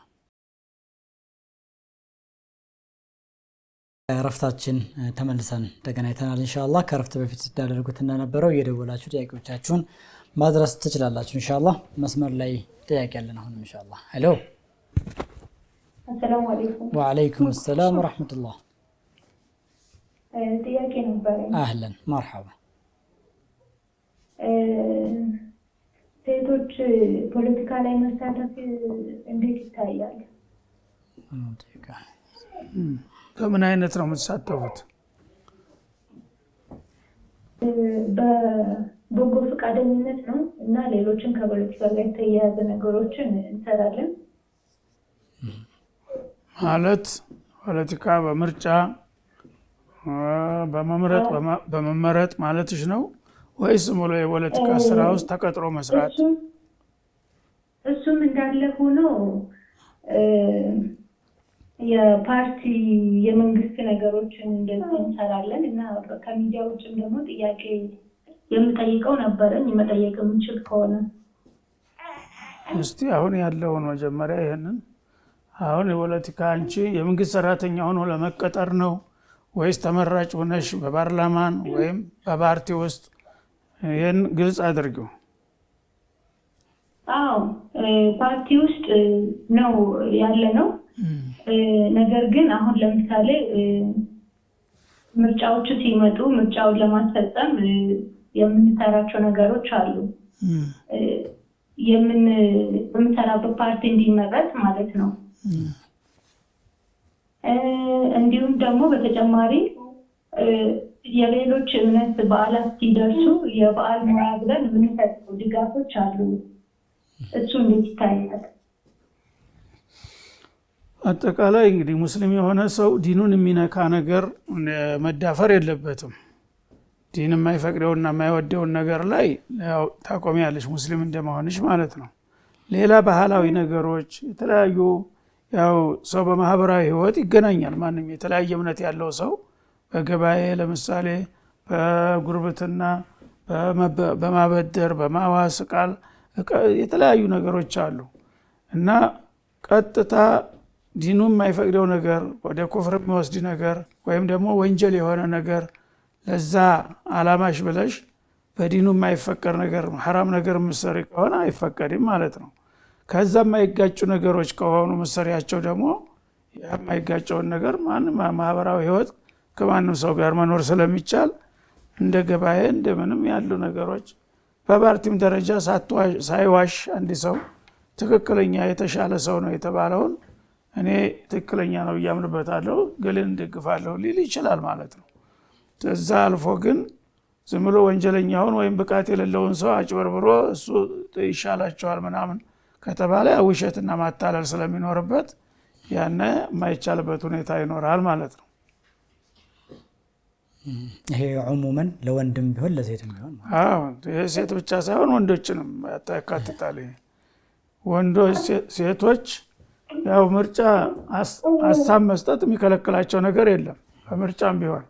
ረፍታችን ተመልሰን ተገናኝተናል ኢንሻአላህ ከረፍት በፊት ተዳደርጉትና ነበረው የደወላችሁ ጥያቄዎቻችሁን ማድረስ ትችላላችሁ ኢንሻአላህ መስመር ላይ ጥያቄ ያለን አሁን ኢንሻአላህ ሄሎ አሰላሙ አለይኩም ወአለይኩም ሰላም ወራህመቱላህ ጥያቄ ነበር አህለን መርሐባ ሴቶች ፖለቲካ ላይ መሳተፍ እንዴት ይታያል ከምን አይነት ነው የምትሳተፉት በበጎ ፈቃደኝነት ነው እና ሌሎችን ከፖለቲካ ጋር የተያያዘ ነገሮችን እንሰራለን ማለት ፖለቲካ በምርጫ በመመረጥ ማለትሽ ነው ወይስ ሙሉ የፖለቲካ ስራ ውስጥ ተቀጥሮ መስራት እሱም እንዳለ ሆኖ የፓርቲ የመንግስት ነገሮችን እንደዚህ እንሰራለን እና ከሚዲያ ውጭም ደግሞ ጥያቄ የምጠይቀው ነበረኝ መጠየቅ የምችል ከሆነ እስቲ አሁን ያለውን መጀመሪያ ይሄንን አሁን የፖለቲካ አንቺ የመንግስት ሰራተኛ ሆኖ ለመቀጠር ነው ወይስ ተመራጭ ሆነሽ በፓርላማን ወይም በፓርቲ ውስጥ ይሄን ግልጽ አድርገው አዎ ፓርቲ ውስጥ ነው ያለ ነው ነገር ግን አሁን ለምሳሌ ምርጫዎቹ ሲመጡ ምርጫውን ለማስፈጸም የምንሰራቸው ነገሮች አሉ የምንሰራበት ፓርቲ እንዲመረጥ ማለት ነው እንዲሁም ደግሞ በተጨማሪ የሌሎች እምነት በዓላት ሲደርሱ የበዓል ሙያ ብለን የምንሰጠው ድጋፎች አሉ እሱ እንዴት ይታያል አጠቃላይ እንግዲህ ሙስሊም የሆነ ሰው ዲኑን የሚነካ ነገር መዳፈር የለበትም ዲን የማይፈቅደውና የማይወደውን ነገር ላይ ያው ታቆሚያለሽ ሙስሊም እንደመሆንሽ ማለት ነው ሌላ ባህላዊ ነገሮች የተለያዩ ያው ሰው በማህበራዊ ህይወት ይገናኛል ማንንም የተለያየ እምነት ያለው ሰው በገበያ ለምሳሌ በጉርብትና በማበደር በማዋስ ቃል የተለያዩ ነገሮች አሉ እና ቀጥታ ዲኑ የማይፈቅደው ነገር ወደ ኩፍር የሚወስድ ነገር ወይም ደግሞ ወንጀል የሆነ ነገር ለዛ አላማሽ ብለሽ በዲኑ የማይፈቀድ ነገር ሐራም ነገር መስሪ ከሆነ አይፈቀድም ማለት ነው ከዛ የማይጋጩ ነገሮች ከሆኑ መስሪያቸው ደግሞ የማይጋጨውን ነገር ማንም ማህበራዊ ህይወት ከማንም ሰው ጋር መኖር ስለሚቻል እንደ ገበያ እንደምንም ያሉ ነገሮች በፓርቲም ደረጃ ሳይዋሽ አንድ ሰው ትክክለኛ የተሻለ ሰው ነው የተባለውን እኔ ትክክለኛ ነው ያምንበታለሁ ገለን እንደግፋለሁ ሊል ይችላል ማለት ነው ተዛ አልፎ ግን ዝም ብሎ ወንጀለኛውን ወይም ብቃት የሌለውን ሰው አጭበርብሮ እሱ ይሻላቸዋል ምናምን ከተባለ ውሸትና ማታለል ስለሚኖርበት ያነ የማይቻልበት ሁኔታ ይኖራል ማለት ነው ይሄ عموما ለወንድም ቢሆን ለሴትም ቢሆን አዎ ሴት ብቻ ሳይሆን ወንዶችንም ያካትታል ወንዶች ሴቶች ያው ምርጫ ሐሳብ መስጠት የሚከለክላቸው ነገር የለም በምርጫም ቢሆን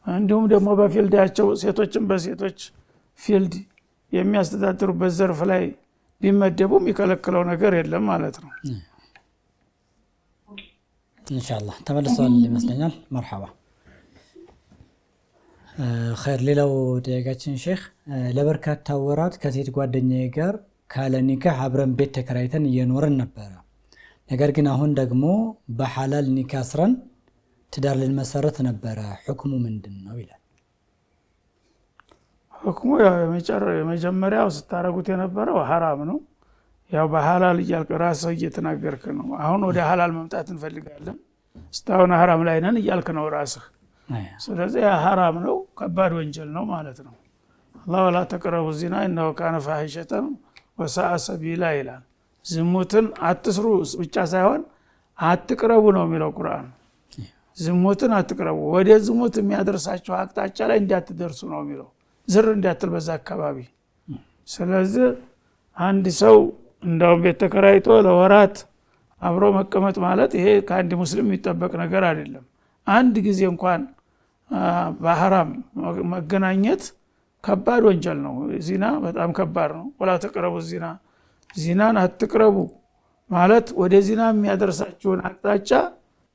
እንዲሁም ደግሞ በፊልዳቸው ሴቶችን በሴቶች ፊልድ የሚያስተዳድሩበት ዘርፍ ላይ ቢመደቡ የሚከለክለው ነገር የለም ማለት ነው። ኢንሻአላህ ተመልሷል ይመስለኛል። መርሐባ ኸይር። ሌላው ጥያቄያችን ሼክ ለበርካታ ወራት ከሴት ጓደኛዬ ጋር ካለ ኒካህ አብረን ቤት ተከራይተን እየኖርን ነበረ። ነገር ግን አሁን ደግሞ በሐላል ኒካህ አስረን ትዳር ልንመሰረት ነበረ። ሁክሙ ምንድነው ይላል። ሁክሙ ያው የመጀመሪያው ስታረጉት የነበረው ሐራም ነው። ያው በሐላል እያልክ ራስህ እየተናገርክ ነው። አሁን ወደ ሐላል መምጣት እንፈልጋለን እስታሁን ሐራም ላይ ነን እያልክ ነው ራስህ። ስለዚህ ያ ሐራም ነው፣ ከባድ ወንጀል ነው ማለት ነው። አላህ ወላ ተቅረቡ ዚና ኢነሁ ካነ ፋሂሸተን ወሰአ ሰቢላ ይላል። ዝሙትን አትስሩ ብቻ ሳይሆን አትቅረቡ ነው የሚለው ቁርአን። ዝሙትን አትቅረቡ፣ ወደ ዝሙት የሚያደርሳቸው አቅጣጫ ላይ እንዳትደርሱ ነው የሚለው። ዝር እንዳትል በዛ አካባቢ። ስለዚህ አንድ ሰው እንደውም ቤት ተከራይቶ ለወራት አብሮ መቀመጥ ማለት ይሄ ከአንድ ሙስሊም የሚጠበቅ ነገር አይደለም። አንድ ጊዜ እንኳን በሐራም መገናኘት ከባድ ወንጀል ነው። ዚና በጣም ከባድ ነው። ወላ ተቅረቡ ዚና፣ ዚናን አትቅረቡ ማለት ወደ ዚና የሚያደርሳችሁን አቅጣጫ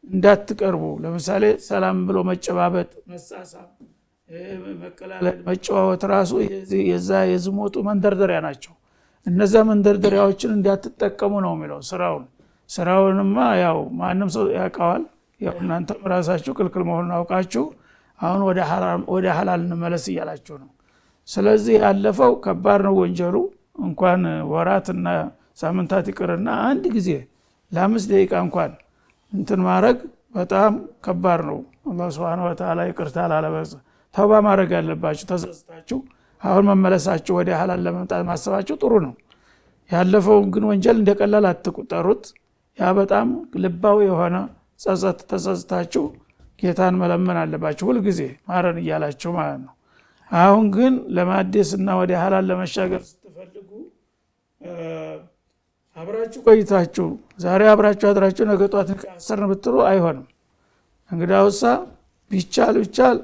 እንዳትቀርቡ። ለምሳሌ ሰላም ብሎ መጨባበጥ፣ መሳሳም፣ መቀላለድ፣ መጨዋወት ራሱ የዛ የዝሙቱ መንደርደሪያ ናቸው። እነዛ መንደርደሪያዎችን እንዳትጠቀሙ ነው የሚለው። ስራውንማ ያው ማንም ሰው ያውቀዋል። ያው እናንተም ራሳችሁ ክልክል መሆኑን አውቃችሁ አሁን ወደ ሐላል እንመለስ እያላችሁ ነው። ስለዚህ ያለፈው ከባድ ነው ወንጀሉ። እንኳን ወራትና ሳምንታት ይቅርና አንድ ጊዜ ለ5 ደቂቃ እንኳን እንትን ማድረግ በጣም ከባድ ነው። አላህ Subhanahu Wa Ta'ala ይቅርታ ላለበስ ተውባ ማድረግ ያለባችሁ ተጸጽታችሁ አሁን መመለሳችሁ ወደ ሐላል ለመምጣት ማሰባችሁ ጥሩ ነው። ያለፈውን ግን ወንጀል እንደቀላል አትቁጠሩት። ያ በጣም ልባው የሆነ ጸጸት ተጸጽታችሁ ጌታን መለመን አለባችሁ ሁሉ ጊዜ ማረን እያላችሁ ማለት ነው። አሁን ግን ለማደስና ወደ ሐላል ለመሻገር ስትፈልጉ አብራችሁ ቆይታችሁ ዛሬ አብራችሁ አድራችሁ ነገ ጧት አሰርን ብትሉ አይሆንም። እንግዲያውሳ ቢቻል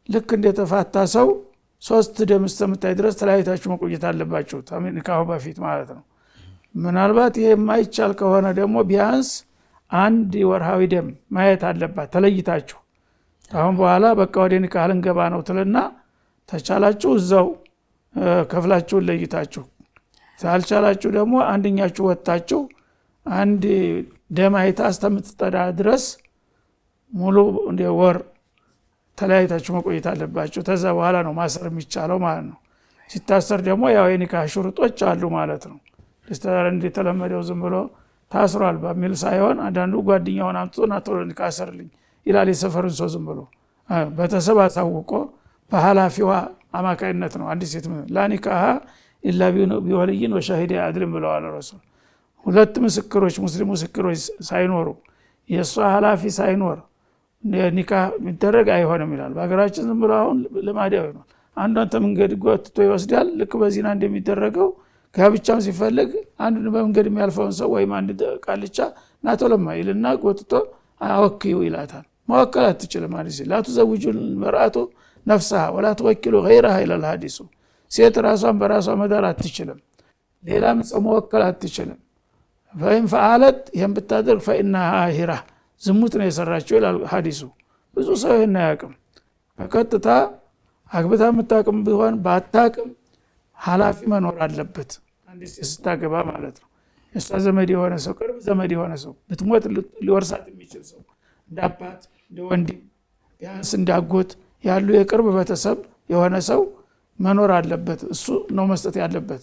ልክ እንደተፋታ ሰው 3 ደም እስከምታይ ድረስ ተለያይታችሁ መቆየት አለባችሁ ከኒካሁ በፊት ማለት ነው። ምናልባት ይሄ የማይቻል ከሆነ ደግሞ ቢያንስ 1 ወርሃዊ ደም ማየት አለባት ተለይታችሁ። አሁን በኋላ በቃ ወደ ኒካህ ልንገባ ነው ትልና ተቻላችሁ እዛው ከፍላችሁ ለይታችሁ፣ ታልቻላችሁ ደግሞ አንደኛችሁ ወጣችሁ 1 ደም አይታ እስከምትጠዳ ድረስ ሙሉ እንደ ወር ተለያይታችሁ መቆየት አለባችሁ። ተዛ በኋላ ነው ማሰር የሚቻለው ማለት ነው። ሲታሰር ደግሞ ያው የኒካህ ሽሩጦች አሉ ማለት ነው። ለስተዳር እንደተለመደው ዝም ብሎ ታስሯል በሚል ሳይሆን አንዳንዱ ጓደኛውን አምጥቶና ቶሎ ኒካህ አሰርልኝ ይላል። የሰፈሩን ሰው ዝም ብሎ በተሰብ አሳውቆ በኃላፊዋ አማካይነት ነው። አንድ ሴት ላኒካህ ኢላ ቢወልይን ወሻሂድ አድልም ብለዋል ረሱል። 2 ምስክሮች ሙስሊም ምስክሮች ሳይኖሩ የሷ ኃላፊ ሳይኖር ኒካህ የሚደረግ አይሆንም ይላል። በሀገራችን ዝም ብሎ አሁን ልማዳዊ ነው። አንዷን ተመንገድ ጎትቶ ይወስዳል። ልክ በዚና እንደሚደረገው ጋብቻም ሲፈልግ አንዱን በመንገድ የሚያልፈውን ሰው ወይም አንድ ቃልቻ ናቶለማ ይልና ጎትቶ አወክዩ ይላታል። መወከል አትችልም ማለት ነው። ላቱ ዘውጁ መርአቱ ነፍስها ولا توكل غيرها الى الحديث። ሴት ራሷን በራሷ መዳር አትችልም፣ ሌላም ሰው መወከል አትችልም። فإن فعلت ይሄን ብታደርግ فإنها هرة ዝሙት ነው የሰራችው ይላል ሐዲሱ። ብዙ ሰው ይሄን ያውቅም። በቀጥታ አግብታ የምታውቅም ቢሆን ባታውቅም ኃላፊ መኖር አለበት አንድ ሴት ስታገባ ማለት ነው። የሷ ዘመድ የሆነ ሰው ቅርብ ዘመድ የሆነ ሰው ብትሞት ሊወርሳት የሚችል ሰው እንደ አባት እንደ ወንድም ቢያንስ እንዳጎት ያሉ የቅርብ ቤተሰብ የሆነ ሰው መኖር አለበት። እሱ ነው መስጠት ያለበት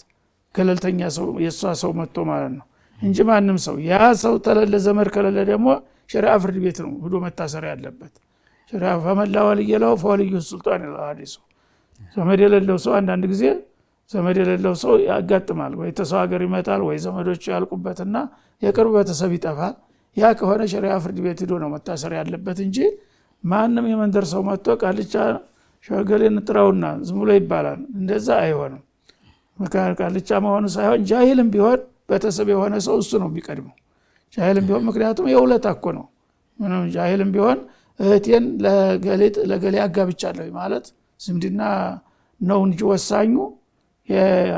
ገለልተኛ ሰው የሷ ሰው መጥቶ ማለት ነው እንጂ ማንም ሰው ያ ሰው ተለለ ዘመድ ከለለ ደግሞ ሸሪዓ ፍርድ ቤት ነው ሄዶ መታሰር ያለበት። ሸሪዓ ፈመላ ወልየለው ፈወልዩ ሱልጣን الحديث። ዘመድ የሌለው ሰው አንዳንድ ጊዜ ዘመድ የሌለው ሰው ያጋጥማል። ወይ ተሰው ሀገር ይመጣል ወይ ዘመዶቹ ያልቁበትና የቅርብ ቤተሰብ ይጠፋል። ያ ከሆነ ሸሪዓ ፍርድ ቤት ሄዶ ነው መታሰር ያለበት እንጂ ማንም የመንደር ሰው መጥቶ ቃልቻ ሸገሌን ጥራውና ዝም ብሎ ይባላል። እንደዛ አይሆንም። ቃልቻ መሆኑ ሳይሆን ጃሂልም ቢሆን ቤተሰብ የሆነ ሰው እሱ ነው የሚቀድመው። ጃሂልም ቢሆን ምክንያቱም የውለታ እኮ ነው። ምንም ጃሂልም ቢሆን እህቴን ለገሌ አጋብቻለሁ ማለት ዝምድና ነው እንጂ ወሳኙ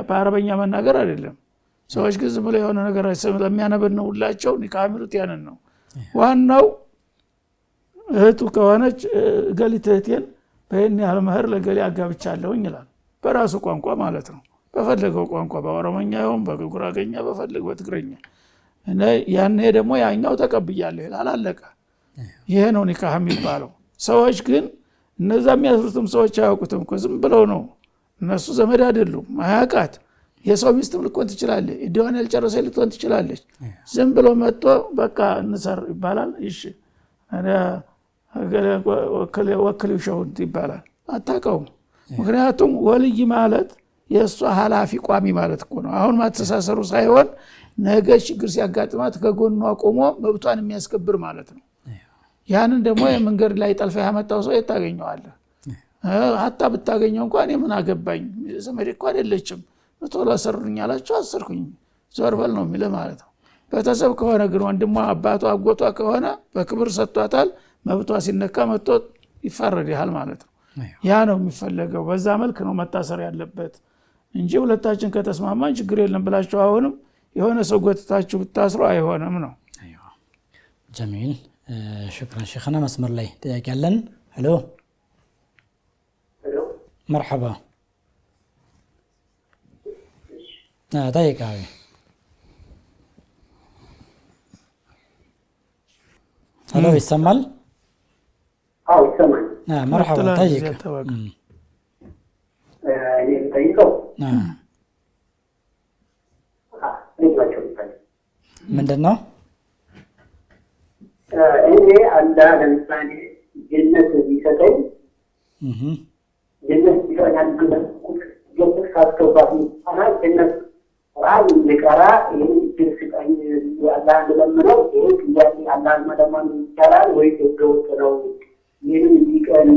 በአረበኛ መናገር አይደለም ሰዎች ግን ዝም ብለው የሆነ ነገር ስለሚያነበንውላቸው ኒካህ የሚሉት ያንን ነው ዋናው እህቱ ከሆነች ገሊት እህቴን በእኔ ያህል መህር ለገሊ አጋብቻለሁኝ ይላል በራሱ ቋንቋ ማለት ነው በፈለገው ቋንቋ በአረበኛ ይሁን በጉራጌኛ በፈለገው በትግርኛ እና ያኔ ደግሞ ያኛው ተቀብያለሁ ይላል አለቀ ይሄ ነው ኒካህ የሚባለው ሰዎች ግን እነዛ የሚያስሩትም ሰዎች አያውቁትም እኮ ዝም ብለው ነው እነሱ ዘመድ አይደሉም ማያቃት የሰው ሚስትም ልትሆን ትችላለች እዲዋን ያልጨረሰ ልትሆን ትችላለች ዝም ብሎ መጥቶ በቃ እንሰር ይባላል እሺ አና ወክል ሸውት ይባላል አታውቀውም ምክንያቱም ወልይ ማለት የእሷ ኃላፊ ቋሚ ማለት እኮ ነው አሁን ማተሳሰሩ ሳይሆን ነገ ችግር ሲያጋጥማት ከጎኗ ቆሞ መብቷን የሚያስከብር ማለት ነው ያንን ደግሞ የመንገድ ላይ ጠልፋ ያመጣው ሰው የታገኘዋለህ አጣ ብታገኘው እንኳን የምን አገባኝ ዘመዴ እኮ አይደለችም ቶሎ አሰርኛላችሁ አሰርኩኝ ዞርበል ነው የሚለው ማለት ነው በተሰብ ከሆነ ግን ወንድሟ አባቷ አጎቷ ከሆነ በክብር ሰጥቷታል መብቷ ሲነካ መጥቶ ይፈረዳል ማለት ነው ያ ነው የሚፈልገው በዛ መልክ ነው መታሰር ያለበት እንጂ ሁለታችን ከተስማማን ችግር የለም ብላችሁ አሁንም የሆነ ሰው ጎትታችሁ ብታስሩ አይሆንም ነው አይዋ ጀሚል شكرا شيخنا مسمر لي تياكلن الو الو مرحبا طيب هاي الو يسمال يسمع مرحبا طيب طيب ምንድነው እኔ አላ ለምሳሌ ጀነት ቢሰጠኝ ጀነት ቢሰጠኝ ጀነት ካስገባኝ አሁን ጀነት ቁርአን ልቀራ ይሄን ድርስቀኝ አላህ ለምነው ይሄ ጥያቄ አላህ መደማን ይቻላል ወይ ተገውት ነው ይሄን ቢቀን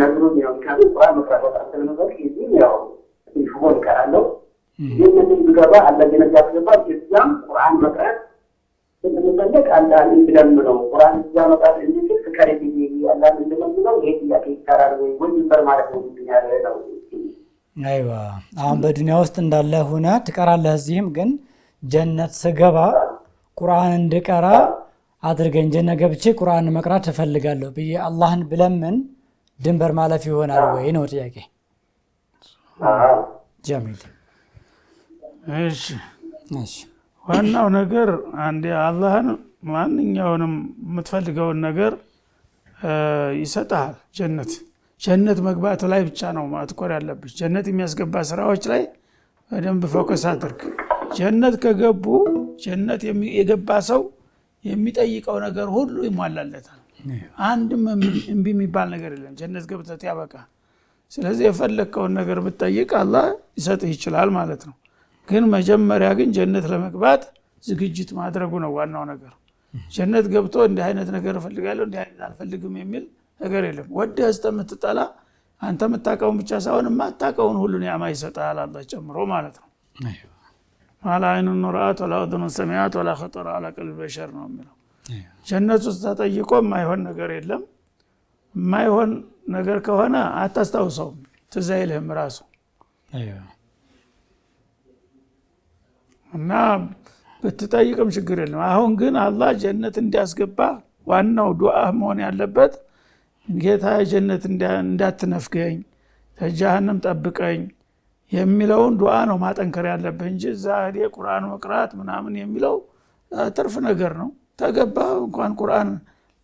ነግሮኝ ነው ቁርአን መቅራት በጣም ነገር ይሄ ያው ይፎን ቀራለው ጀነት ቢገባ አላህ ጀነት ያስገባ እዛም ቁርአን መቅራት እንደምንፈልግ አላህ እንደለምነው ቁርአን ያመጣል እንጂ ፍቀረኝ አላህ እንደለምነው ይሄ ጥያቄ ይቻላል ወይ ወንጀል ማለት ነው ያለው አይዋ አሁን በዱንያ ውስጥ እንዳለ ሆነ ትቀራለህ እዚህም ግን ጀነት ስገባ ቁርአን እንድቀራ አድርገኝ ጀነት ገብቼ ቁርአን መቅራት እፈልጋለሁ ብዬ አላህን ብለምን ድንበር ማለፍ ይሆናል ወይ ነው ጥያቄ ጀሚል እሺ ዋናው ነገር አንዴ አላህን ማንኛውንም የምትፈልገውን ነገር ይሰጣል ጀነት መግባት ላይ ብቻ ነው ማትኮር ያለብሽ ጀነት የሚያስገባ ስራዎች ላይ በደንብ ፎከስ አድርግ ጀነት ከገቡ ጀነት የገባ ሰው የሚጠይቀው ነገር ሁሉ ይሟላለታል አንድም እምቢ የሚባል ነገር የለም ጀነት ገብተት ያበቃ ስለዚህ የፈለከውን ነገር ብትጠይቅ አላህ ይሰጥህ ይችላል ማለት ነው ግን መጀመሪያ ግን ጀነት ለመግባት ዝግጅት ማድረጉ ነው ዋናው ነገር ጀነት ገብቶ እንዲህ አይነት ነገር እፈልጋለሁ እንዲህ አይነት አልፈልግም የሚል ነገር የለም ወደህ አስተምትጠላ አንተ መታቀውን ብቻ ሳይሆን ማታቀውን ሁሉ ኒዕማ ይሰጣል አላህ ጨምሮ ማለት ነው አይዋ ማላ አይኑን ኑራት ወላ ኡذن ሰሚዓት ወላ خطر على قلب بشر ነው የሚለው ጀነት ውስጥ ተጠይቆ የማይሆን ነገር የለም የማይሆን ነገር ከሆነ አታስታውሰው ትዝ አይልህም ራሱ አይዋ እና ብትጠይቅም ችግር የለም አሁን ግን አላህ ጀነት እንዲያስገባ ዋናው ዱዓ መሆን ያለበት ጌታ ጀነት እንዳትነፍገኝ ከጀሃነም ጠብቀኝ የሚለውን ዱዓ ነው ማጠንከር ያለበት እንጂ ዛሬ ቁርአን መቅራት ምናምን የሚለው ትርፍ ነገር ነው ተገባ እንኳን ቁርአን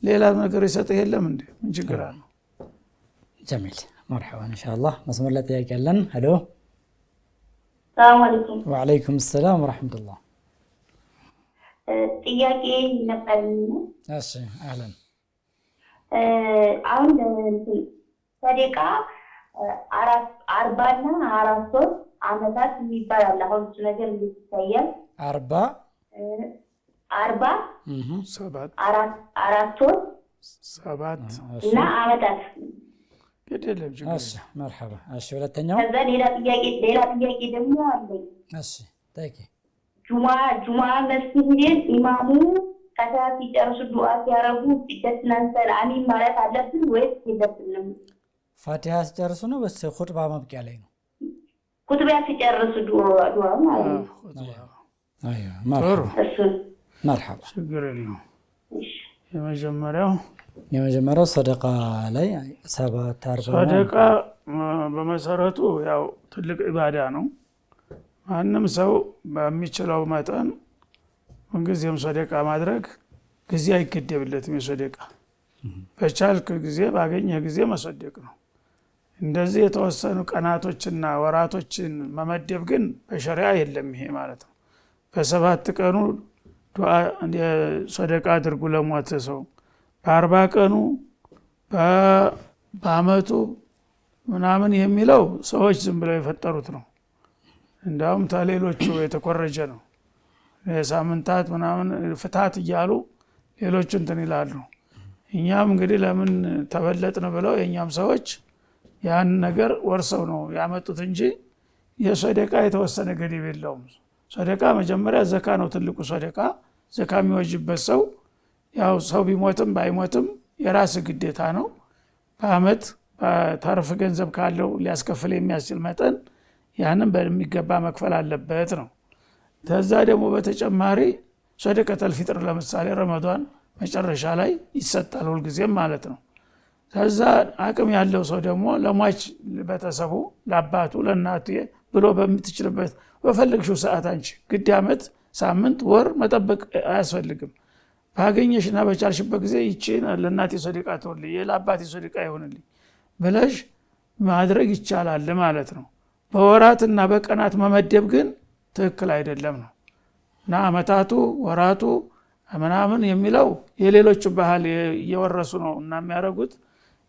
ሌላ ነገር ይሰጥህ የለም እንዴ ምን ችግር አለ ጀሚል مرحبا ان شاء الله مسمر لا ጥያቄ አለን ሄሎ ሰላም አለይኩም ወአለይኩም ሰላም ወራህመቱላህ ጥያቄ ነበርኝ እሺ አህለን አሁን ሰደቃ 40 እና 43 አመታት የሚባል አለ አሁን እሱ ነገር ይታያል 40 7 እና አመታት ከደለም ጅግር እሺ مرحبا እሺ ሁለተኛው ከዛ ሌላ ጥያቄ ደግሞ አለኝ እሺ ጠይቂ ጁማ መስጊድ ኢማሙ ከዛ ሲጨርሱ ዱዓ ሲያረጉ ሲደስናንሰል አሚን ማለት አለብን ወይስ የለብንም ፋቲሃ ሲጨርሱ ነው ወይስ ኹጥባ ማብቂያ ላይ ነው ኩትባ ሲጨርሱ ዱዓ ማለት ነው። ايوه مرحبا ችግር የለውም። የመጀመሪያው ሰደቃ ላይ 740 ሰደቃ በመሰረቱ ያው ትልቅ ኢባዳ ነው። ማንም ሰው በሚችለው መጠን እንግዲህም ሰደቃ ማድረግ ጊዜ አይገደብለትም። የሰደቃ በቻልክ ጊዜ ባገኘህ ጊዜ መሰደቅ ነው። እንደዚህ የተወሰኑ ቀናቶችና ወራቶችን መመደብ ግን በሸሪዓ የለም። ይሄ ማለት ነው በ7 ቀኑ ዱዓ ሰደቃ አድርጉ ለሞተ ሰው፣ በ40 ቀኑ በአመቱ ምናምን የሚለው ሰዎች ዝም ብለው የፈጠሩት ነው። እንዳውም ታሌሎቹ የተኮረጀ ነው። የሳምንታት ምናምን ፍታት እያሉ ሌሎቹ እንትን ይላሉ። እኛም እንግዲህ ለምን ተበለጥን ብለው የኛም ሰዎች ያን ነገር ወርሰው ነው ያመጡት እንጂ የሰደቃ የተወሰነ ገደብ የለውም። ሰደቃ መጀመሪያ ዘካ ነው ትልቁ ሰደቃ። ዘካ የሚወጅበት ሰው ያው ሰው ቢሞትም ባይሞትም የራስ ግዴታ ነው። በአመት በተርፍ ገንዘብ ካለው ሊያስከፍል የሚያስችል መጠን ያንን በሚገባ መክፈል አለበት ነው። ከዛ ደግሞ በተጨማሪ ሰደቀተል ፊጥር ለምሳሌ ረመዳን መጨረሻ ላይ ይሰጣል ሁልጊዜም ማለት ነው። ከዛ አቅም ያለው ሰው ደግሞ ለሟች ቤተሰቡ ለአባቱ ለእናቱ ብሎ በምትችልበት በፈለግሽው ሰዓት አንቺ ግድ አመት ሳምንት ወር መጠበቅ አያስፈልግም። ባገኘሽና በቻልሽበት ጊዜ ይቺን ለእናቴ ሰደቃ ተወልኝ ለአባቴ ሰደቃ ይሆንልኝ ብለሽ ማድረግ ይቻላል ማለት ነው። በወራትና በቀናት መመደብ ግን ትክክል አይደለም ነው እና አመታቱ ወራቱ ምናምን የሚለው የሌሎቹ ባህል እየወረሱ ነው እና የሚያደርጉት።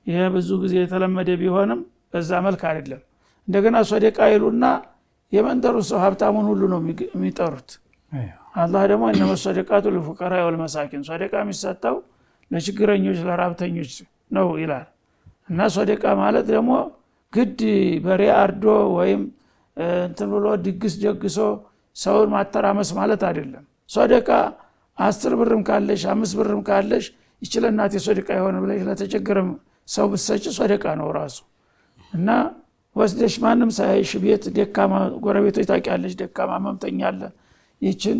ይሄ ብዙ ጊዜ የተለመደ ቢሆንም በዛ መልክ አይደለም። እንደገና ሰደቃ ይሉና የመንደሩ ሰው ሀብታሙን ሁሉ ነው የሚጠሩት። አላህ ደግሞ እነመ ሰደቃቱ ለፉቀራኢ ወልመሳኪን ሰደቃ የሚሰጠው ለችግረኞች ለራብተኞች ነው ይላል። እና ሰደቃ ማለት ደግሞ ግድ በሬ አርዶ ወይም እንትን ብሎ ድግስ ደግሶ ሰውን ማተራመስ ማለት አይደለም። ሰደቃ 10 ብርም ካለሽ 5 ብርም ካለሽ ይችላል እናቴ ሰደቃ ይሆን ብለሽ ለተቸገረም ሰው ብትሰጪ ሰደቃ ነው ራሱ። እና ወስደሽ ማንም ሳይሽ ቤት ደካማ ጎረቤቶች ታውቂያለሽ ደካማ መምተኛ አለ ይችን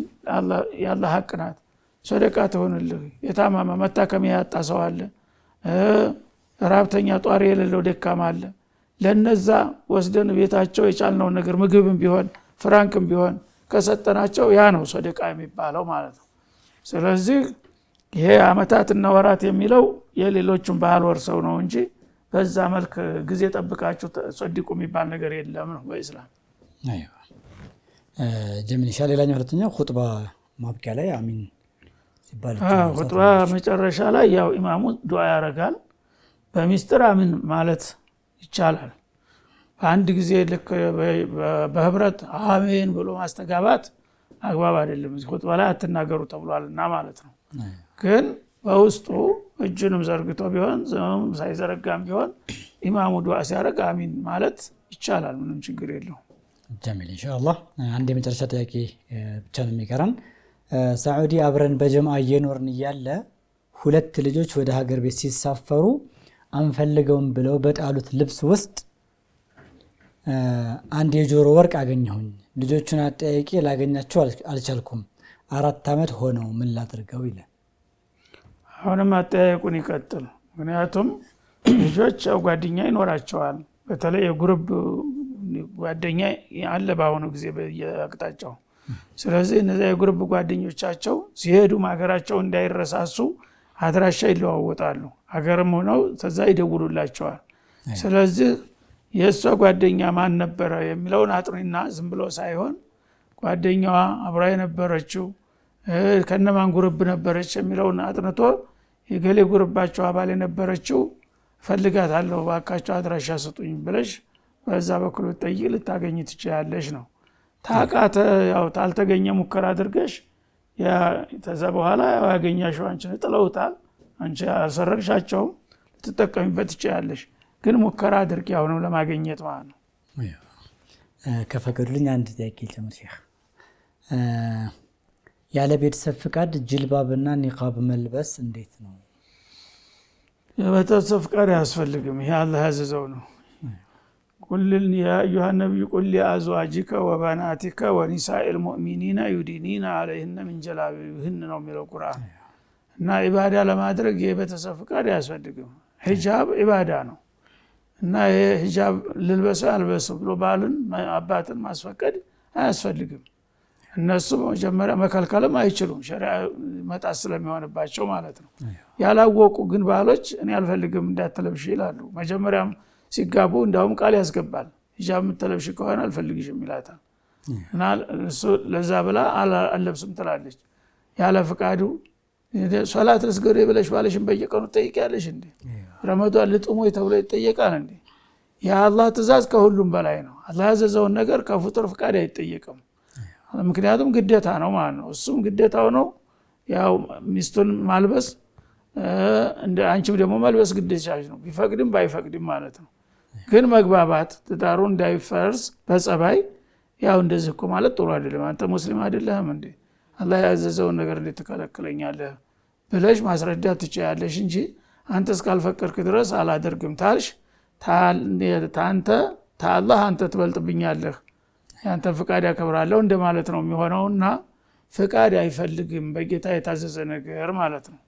ያላህ ሐቅ ናት ሰደቃ ትሆንልህ። የታማማ መታከሚያ ያጣ ሰው አለ፣ ራብተኛ ጧሪ የሌለው ደካማ አለ። ለነዛ ወስደን ቤታቸው የቻልነው ነገር ምግብም ቢሆን ፍራንክም ቢሆን ከሰጠናቸው ያ ነው ሰደቃ የሚባለው ማለት ነው። ስለዚህ ይሄ አመታትና ወራት የሚለው የሌሎቹን ባህል ወርሰው ነው እንጂ በዛ መልክ ጊዜ ጠብቃችሁ ጸድቁ የሚባል ነገር የለም ነው በእስላም። አይዋ ጀምን ኢንሻአላህ ሌላኛው ሁለተኛው ኹጥባ ማብቂያ ላይ አሚን ሲባል ኹጥባ መጨረሻ ላይ ያው ኢማሙ ዱዓ ያረጋል። በሚስጥር አሚን ማለት ይቻላል። አንድ ጊዜ ልክ በህብረት አሜን ብሎ ማስተጋባት አግባብ አይደለም። ኹጥባ ላይ አትናገሩ ተብሏልና ማለት ነው። ግን በውስጡ እጁንም ዘርግቶ ቢሆን ዘመም ሳይዘረጋም ቢሆን ኢማሙ ዱዓ ሲያረግ አሚን ማለት ይቻላል። ምንም ችግር የለውም። ጀሚል ኢንሻአላህ። አንድ የመጨረሻ ጥያቄ ብቻ ነው የሚቀረን። ሳዑዲ አብረን በጀማዓ እየኖርን እያለ 2 ልጆች ወደ ሀገር ቤት ሲሳፈሩ አንፈልገውም ብለው በጣሉት ልብስ ውስጥ አንድ የጆሮ ወርቅ አገኘሁኝ። ልጆቹን አጠያይቄ ላገኛቸው አልቻልኩም። 4 አመት ሆነው ምን ላድርገው ይላል። አሁንም አጠያየቁን ይቀጥል። ምክንያቱም ልጆች ጓደኛ ይኖራቸዋል። በተለይ የግሩፕ ጓደኛ አለ በአሁኑ ጊዜ በየአቅጣጫው። ስለዚህ እነዚያ የግሩፕ ጓደኞቻቸው ሲሄዱ ሀገራቸው እንዳይረሳሱ አድራሻ ይለዋወጣሉ። ሀገርም ሆነው ተዛ ይደውሉላቸዋል። ስለዚህ የእሷ ጓደኛ ማን ነበረ የሚለውን አጥሪና ዝም ብሎ ሳይሆን ጓደኛዋ አብራ የነበረችው ከነማን ግሩፕ ነበረች የሚለውን አጥንቶ የገሌ ግሩፓቸው አባል የነበረችው ፈልጋታለሁ ባካቸው አድራሻ ስጡኝ ብለሽ በዛ በኩል ጠይቅ ልታገኝ ትችያለሽ ነው። ታቃተ ያው ታልተገኘ ሙከራ አድርገሽ ያ ተዛ በኋላ ያገኛሽው አንቺ ጥለውታል አንቺ አሰረግሻቸው ልትጠቀሚበት ትችያለሽ። ግን ሙከራ አድርጊ ያው ነው ለማግኘት ማለት ነው። ከፈቀዱልኝ አንድ ጥያቄ ልጨምር ሼህ። ያለ ቤተሰብ ፍቃድ ጅልባብና ኒቃብ መልበስ እንዴት ነው? የቤተሰብ ፍቃድ አያስፈልግም። ይሄ አላህ ያዘዘው ነው። ቁል ያ አዩሃ ነቢዩ ቁል ሊአዝዋጅከ ወበናቲከ ወኒሳኢል ሙእሚኒና ዩዲኒና አለይሂነ ሚን ጀላቢቢሂን ነው የሚለው ቁርአን። እና ኢባዳ ለማድረግ የቤተሰብ ፍቃድ አያስፈልግም። ሂጃብ ኢባዳ ነው እና ሂጃብ ልልበስ አልበስ ብሎ ባልን አባትን ማስፈቀድ አያስፈልግም። እነሱ መጀመሪያ መከልከልም አይችሉም ሸሪዓ መጣስ ስለሚሆንባቸው ማለት ነው። ያላወቁ ግን ባሎች እኔ አልፈልግም እንዳትለብሽ ይላሉ። መጀመሪያም ሲጋቡ እንዳውም ቃል ያስገባል ሂጃብ የምትለብሽ ከሆነ አልፈልግሽም ይላታል። እና እሱ ለዛ ብላ አልለብስም ትላለች። ያለ ፍቃዱ ሶላት ልስገድ ብለሽ ባልሽን በየቀኑ ትጠይቂያለሽ እንዴ? ረመዳን ልጥሞ ተብሎ ይጠየቃል እንዴ? የአላህ ትእዛዝ ከሁሉም በላይ ነው። አላህ ያዘዘውን ነገር ከፍጡር ፍቃድ አይጠየቅም። ምክንያቱም ግዴታ ነው ማለት ነው። እሱም ግዴታው ነው ያው ሚስቱን ማልበስ እንደ አንቺም ደግሞ መልበስ ግዴታሽ ነው ቢፈቅድም ባይፈቅድም ማለት ነው። ግን መግባባት ትዳሩ እንዳይፈርስ በጸባይ ያው እንደዚህ እኮ ማለት ጥሩ አይደለም። አንተ ሙስሊም አይደለህም እንዴ? አላህ ያዘዘውን ነገር እንዴት ትከለክለኛለህ ብለሽ ማስረዳት ትችያለሽ እንጂ አንተ እስካልፈቀድክ ድረስ አላደርግም ታልሽ ታንተ ታላህ አንተ ትበልጥብኛለህ ያንተ ፍቃድ ያከብራለሁ እንደማለት ነው የሚሆነውና ፍቃድ አይፈልግም በጌታ የታዘዘ ነገር ማለት ነው።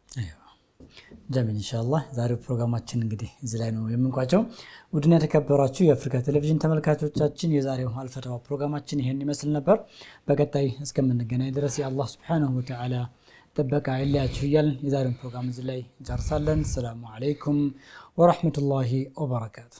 ጀሚል ኢንሻአላህ ዛሬው ፕሮግራማችን እንግዲህ እዚህ ላይ ነው የምንቋጨው። ውድና የተከበራችሁ የአፍሪካ ቴሌቪዥን ተመልካቾቻችን የዛሬው አልፈታዋ ፕሮግራማችን ይሄን ይመስል ነበር። በቀጣይ እስከምንገናኝ ድረስ የአላህ Subhanahu Wa Ta'ala ጥበቃ አይለያችሁ እያልን የዛሬውን ፕሮግራም እዚህ ላይ እንጨርሳለን። ሰላም አለይኩም ወራህመቱላሂ ወበረካቱ።